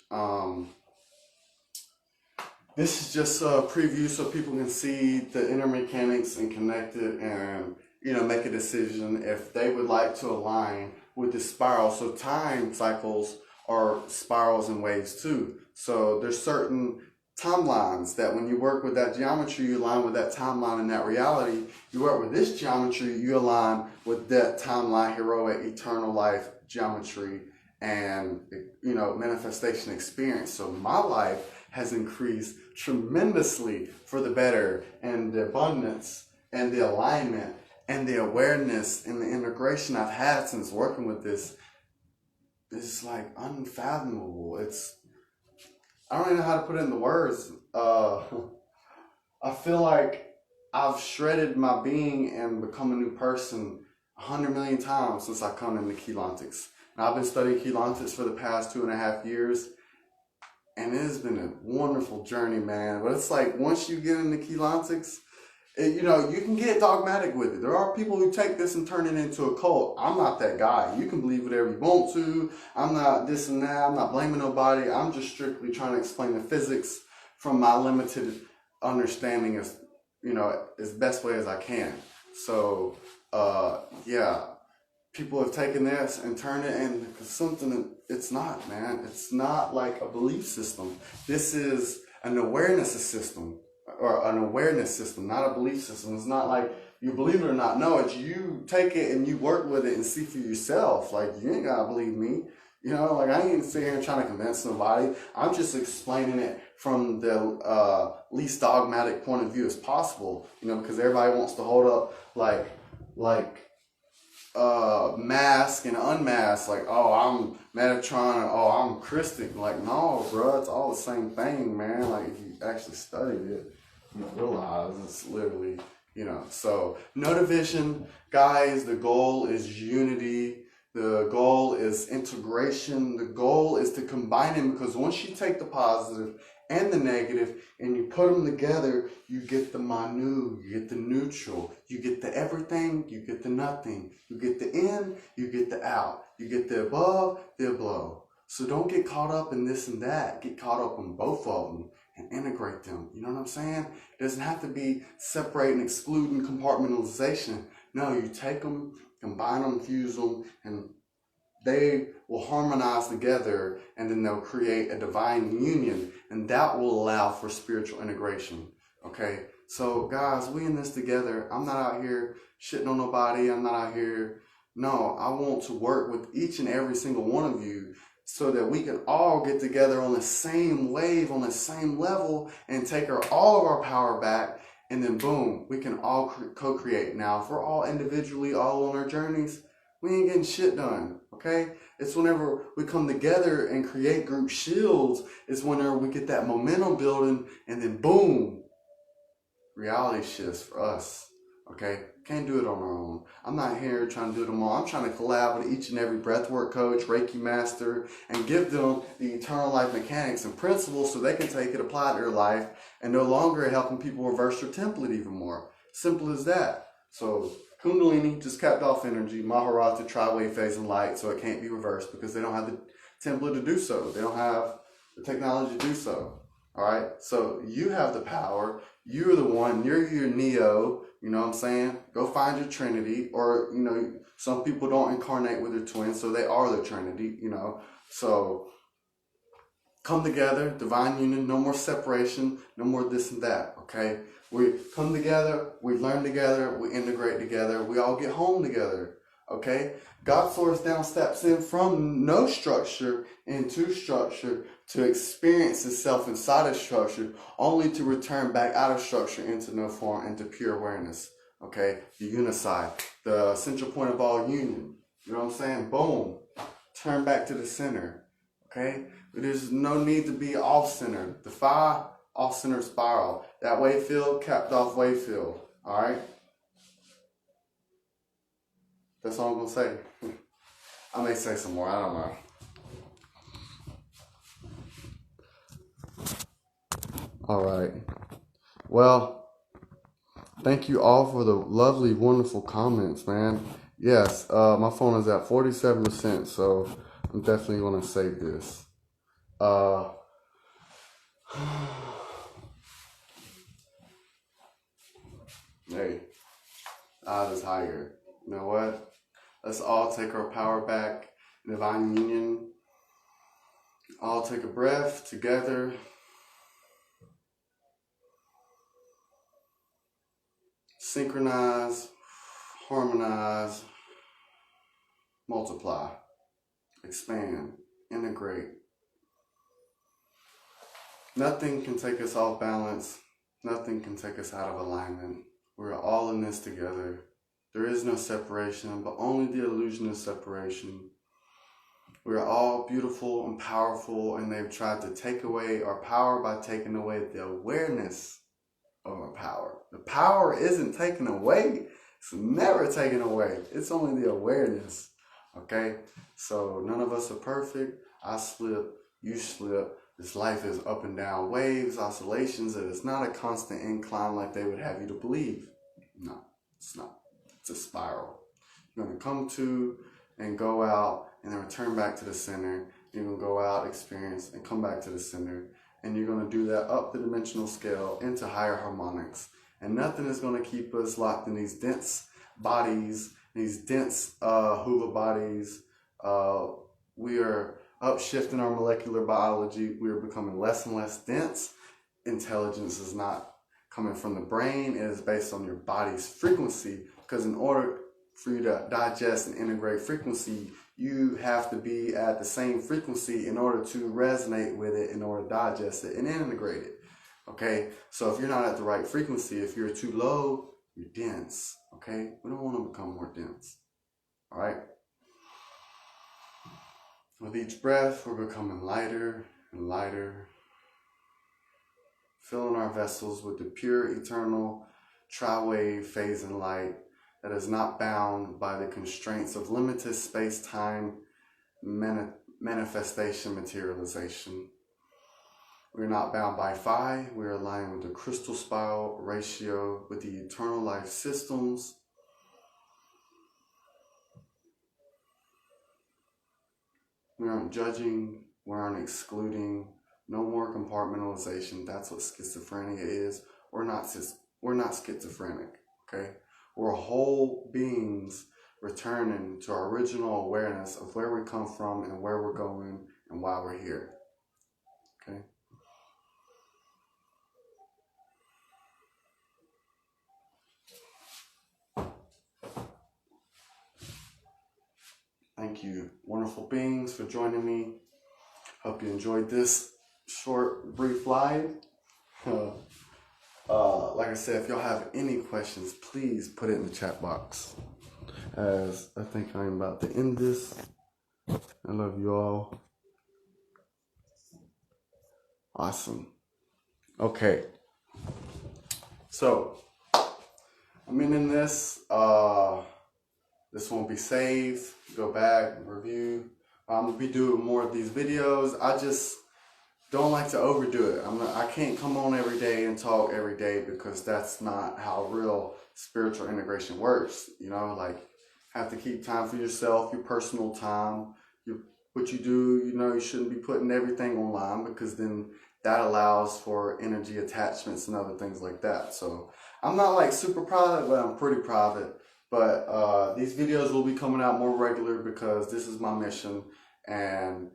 This is just a preview so people can see the inner mechanics and connect it, and, you know, make a decision if they would like to align with the spiral. So time cycles are spirals and waves too. So there's certain timelines that when you work with that geometry, you align with that timeline and that reality. You work with this geometry, you align with that timeline, heroic, eternal life geometry, and, you know, manifestation experience. So my life has increased tremendously for the better, and the abundance and the alignment and the awareness and the integration I've had since working with this is like unfathomable. I don't even know how to put it into words. I feel like I've shredded my being and become a new person 100 million times since I come into Keylontics. And I've been studying Keylontics for the past 2.5 years. And it has been a wonderful journey, man. But it's like, once you get into Keylontics, you know, you can get dogmatic with it. There are people who take this and turn it into a cult. I'm not that guy. You can believe whatever you want to. I'm not this and that. I'm not blaming nobody. I'm just strictly trying to explain the physics from my limited understanding, as, you know, as best way as I can. So, yeah. People have taken this and turned it into something that it's not, man. It's not like a belief system. This is an awareness system, or an awareness system, not a belief system. It's not like you believe it or not. No, it's you take it and you work with it and see for yourself. Like, you ain't gotta believe me. You know, like I ain't sitting here trying to convince nobody. I'm just explaining it from the least dogmatic point of view as possible. You know, because everybody wants to hold up like mask and unmask, like, oh, I'm Metatron, or oh, I'm Christic. Like, no, bro, it's all the same thing, man. Like, if you actually studied it, you realize it's literally, you know. So, no division, guys. The goal is unity. The goal is integration. The goal is to combine them, because once you take the positive and the negative and you put them together, you get the minute, you get the neutral, you get the everything, you get the nothing, you get the in, you get the out, you get the above, the below. So don't get caught up in this and that. Get caught up in both of them and integrate them. You know what I'm saying? It doesn't have to be separating, excluding, compartmentalization. No, you take them, combine them, fuse them, and they will harmonize together, and then they'll create a divine union, and that will allow for spiritual integration. Okay, so guys, we in this together. I'm not out here shitting on nobody. I'm not out here. No, I want to work with each and every single one of you so that we can all get together on the same wave, on the same level, and take all of our power back, and then boom, we can all co-create. Now, if we're all individually all on our journeys, we ain't getting shit done, okay? It's whenever we come together and create group shields, it's whenever we get that momentum building, and then boom, reality shifts for us, okay? Can't do it on our own. I'm not here trying to do it all. I'm trying to collab with each and every breathwork coach, Reiki master, and give them the eternal life mechanics and principles so they can take it, apply it to their life, and no longer helping people reverse their template even more. Simple as that. So Kundalini, just capped off energy, Maharata, tri-wave phase and light, so it can't be reversed because they don't have the template to do so. They don't have the technology to do so. All right? So you have the power. You're the one. You're your Neo. You know what I'm saying? Go find your Trinity. Or, you know, some people don't incarnate with their twins, so they are the Trinity, you know. So come together, divine union, no more separation, no more this and that, okay? We come together, we learn together, we integrate together, we all get home together, okay? God slows down, steps in from no structure into structure to experience itself inside of structure, only to return back out of structure into no form, into pure awareness, okay? The unicide, the central point of all union, you know what I'm saying? Boom, turn back to the center, okay? There's no need to be off-center. The Phi, off-center spiral. That wave field, capped off wave field. All right? That's all I'm going to say. I may say some more. I don't know. All right. Well, thank you all for the lovely, wonderful comments, man. Yes, my phone is at 47%, so I'm definitely going to save this. Hey, I was higher. You know what? Let's all take our power back. Divine union. All take a breath together. Synchronize, harmonize, multiply, expand, integrate. Nothing can take us off balance. Nothing can take us out of alignment. We're all in this together. There is no separation, but only the illusion of separation. We're all beautiful and powerful, and they've tried to take away our power by taking away the awareness of our power. The power isn't taken away. It's never taken away. It's only the awareness. Okay? So none of us are perfect. I slip. You slip. This life is up and down waves, oscillations, and it's not a constant incline like they would have you to believe. No, it's not. It's a spiral. You're going to come to and go out and then return back to the center. You're going to go out, experience, and come back to the center. And you're going to do that up the dimensional scale into higher harmonics. And nothing is going to keep us locked in these dense bodies, these dense hula bodies. We are upshifting our molecular biology. We are becoming less and less dense. Intelligence is not coming from the brain. It is based on your body's frequency. Because in order for you to digest and integrate frequency, you have to be at the same frequency in order to resonate with it, in order to digest it and integrate it. Okay, so if you're not at the right frequency, if you're too low, you're dense. Okay, we don't want to become more dense. All right. With each breath, we're becoming lighter and lighter, filling our vessels with the pure, eternal, tri-wave phasing light that is not bound by the constraints of limited space-time manifestation materialization. We're not bound by Phi. We're aligned with the crystal spiral ratio with the eternal life systems. We aren't judging. We aren't excluding. No more compartmentalization. That's what schizophrenia is. We're not schizophrenic. Okay? We're whole beings returning to our original awareness of where we come from and where we're going and why we're here. Okay? Thank you, wonderful beings, for joining me. Hope you enjoyed this short, brief live. Like I said, if y'all have any questions, please put it in the chat box. As I think I'm about to end this. I love you all. Awesome. Okay. So, I'm ending this. This won't be saved. Go back, review. I'm going to be doing more of these videos. I just don't like to overdo it. I can't come on every day and talk every day, because that's not how real spiritual integration works. You know, like, have to keep time for yourself, your personal time. What you do, you know, you shouldn't be putting everything online, because then that allows for energy attachments and other things like that. So I'm not like super proud of it, but I'm pretty proud of it. But these videos will be coming out more regular, because this is my mission, and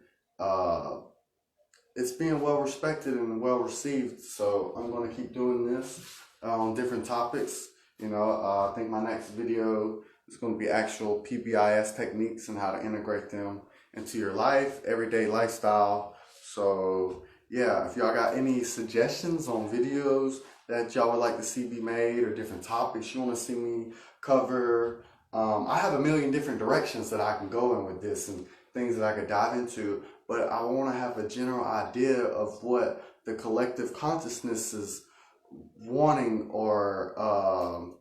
it's being well respected and well received. So I'm going to keep doing this on different topics. You know, I think my next video is going to be actual PBIS techniques and how to integrate them into your life, everyday lifestyle. So yeah, if y'all got any suggestions on videos that y'all would like to see be made, or different topics you want to see me cover, I have a million different directions that I can go in with this and things that I could dive into, but I want to have a general idea of what the collective consciousness is wanting, or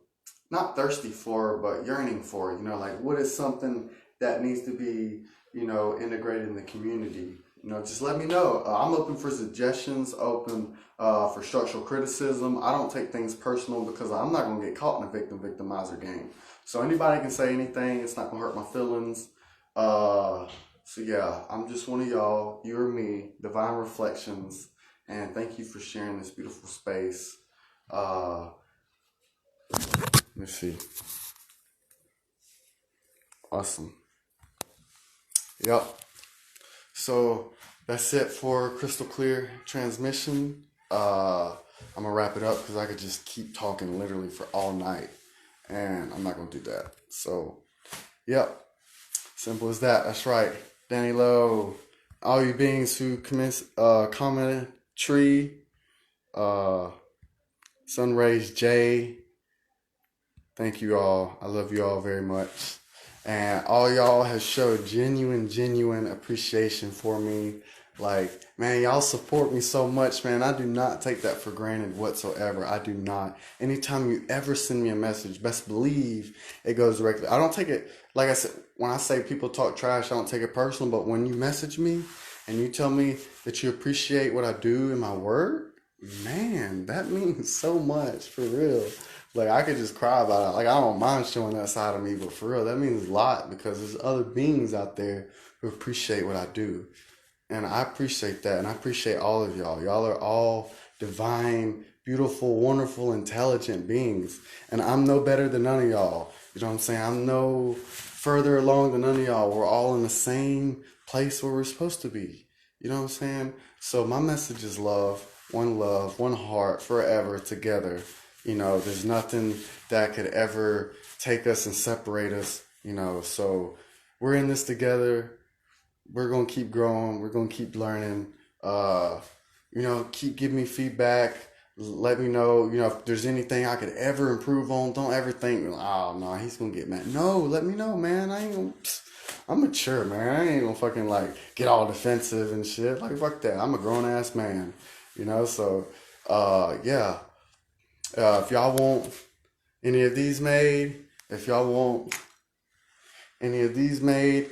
not thirsty for, but yearning for. You know, like, what is something that needs to be, you know, integrated in the community. You know, just let me know. I'm open for suggestions, open for structural criticism. I don't take things personal, because I'm not going to get caught in a victim-victimizer game. So anybody can say anything. It's not going to hurt my feelings. So yeah, I'm just one of y'all. You or me, Divine Reflections. And thank you for sharing this beautiful space. Let's see. Awesome. Yep. So that's it for Krystal Klear transmission. I'm going to wrap it up, because I could just keep talking literally for all night, and I'm not going to do that. So, yep. Simple as that. That's right. Danny Lowe. All you beings who commented, Tree, Sunrays J. Thank you all. I love you all very much. And all y'all has showed genuine appreciation for me. Like, man, y'all support me so much, man. I do not take that for granted whatsoever. I do not. Anytime you ever send me a message, best believe it goes directly. I don't take it, like I said, when I say people talk trash, I don't take it personal. But when you message me and you tell me that you appreciate what I do in my work, man, that means so much, for real. Like, I could just cry about it. Like, I don't mind showing that side of me, but for real, that means a lot, because there's other beings out there who appreciate what I do. And I appreciate that, and I appreciate all of y'all. Y'all are all divine, beautiful, wonderful, intelligent beings. And I'm no better than none of y'all. You know what I'm saying? I'm no further along than none of y'all. We're all in the same place where we're supposed to be. You know what I'm saying? So my message is love, one heart, forever together. You know, there's nothing that could ever take us and separate us, you know. So we're in this together. We're gonna keep growing. We're gonna keep learning. Keep giving me feedback. Let me know, if there's anything I could ever improve on. Don't ever think, oh no, he's gonna get mad. No, let me know, man. I'm mature, man. I ain't gonna fucking like get all defensive and shit. Like fuck that. I'm a grown ass man, So, yeah. If y'all want any of these made, if y'all want any of these made,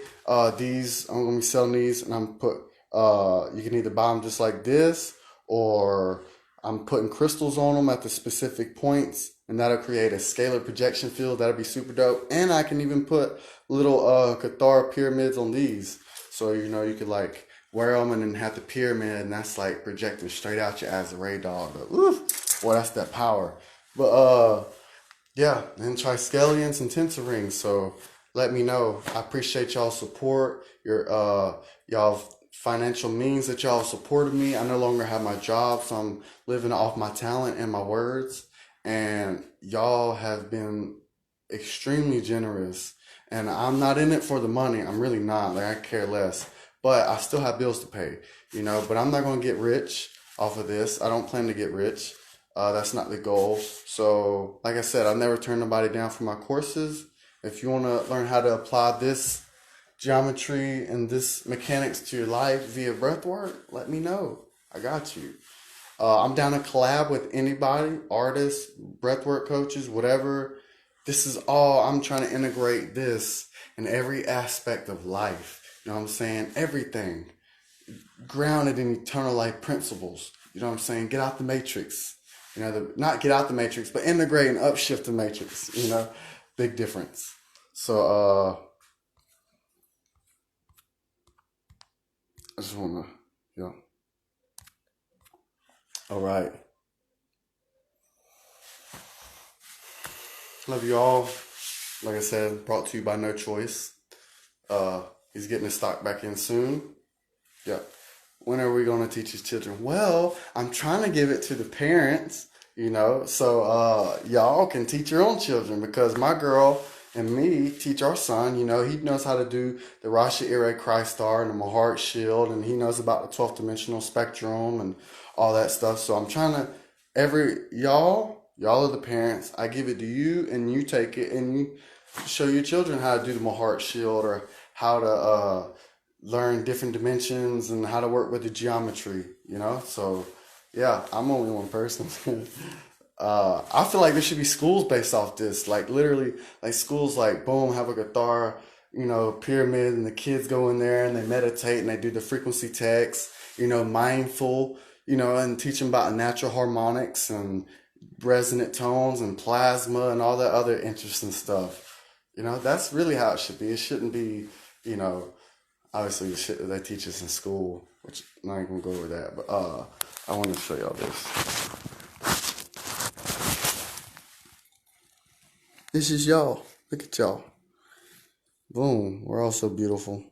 these I'm gonna be selling these, and I'm put. You can either buy them just like this, or I'm putting crystals on them at the specific points, and that'll create a scalar projection field. That'll be super dope. And I can even put little Cathara pyramids on these, so you could like wear them and then have the pyramid, and that's like projecting straight out your as a ray dog. Oof, boy, that's that power. But yeah, and triskelions and tensor rings. So let me know. I appreciate y'all's support. Y'all financial means that y'all supported me. I no longer have my job, so I'm living off my talent and my words. And y'all have been extremely generous. And I'm not in it for the money. I'm really not. Like, I care less. But I still have bills to pay, But I'm not going to get rich off of this. I don't plan to get rich. That's not the goal. So, like I said, I've never turned nobody down for my courses. If you want to learn how to apply this geometry and this mechanics to your life via breathwork, let me know. I got you. I'm down to collab with anybody, artists, breathwork coaches, whatever. This is all, I'm trying to integrate this in every aspect of life. You know what I'm saying? Everything. Grounded in eternal life principles. You know what I'm saying? Get out the matrix. Not get out the matrix, but integrate and upshift the matrix. Big difference. So, I just want to, All right. Love you all. Like I said, brought to you by No Choice. He's getting his stock back in soon. Yeah. When are we going to teach his children? Well, I'm trying to give it to the parents, so y'all can teach your own children, because my girl and me teach our son. He knows how to do the Rasha Ire Krystal and the Mahart Shield, and he knows about the 12th dimensional spectrum and all that stuff. So I'm trying to, y'all are the parents. I give it to you, and you take it and you show your children how to do the Mahart Shield, or how to learn different dimensions and how to work with the geometry, So, yeah, I'm only one person. I feel like there should be schools based off this. Like, literally, like schools like, boom, have a guitar, pyramid, and the kids go in there and they meditate and they do the frequency text, mindful, and teach them about natural harmonics and resonant tones and plasma and all that other interesting stuff. That's really how it should be. It shouldn't be, obviously the shit that they teach us in school, which I'm not even going to go over that, but I want to show y'all this. This is y'all. Look at y'all. Boom. We're all so beautiful.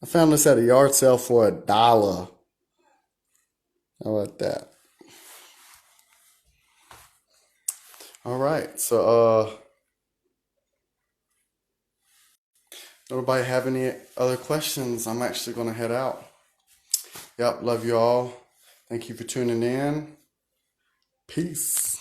I found this at a yard sale for $1. How about that? All right. So, nobody have any other questions? I'm actually going to head out. Yep. Love you all. Thank you for tuning in. Peace.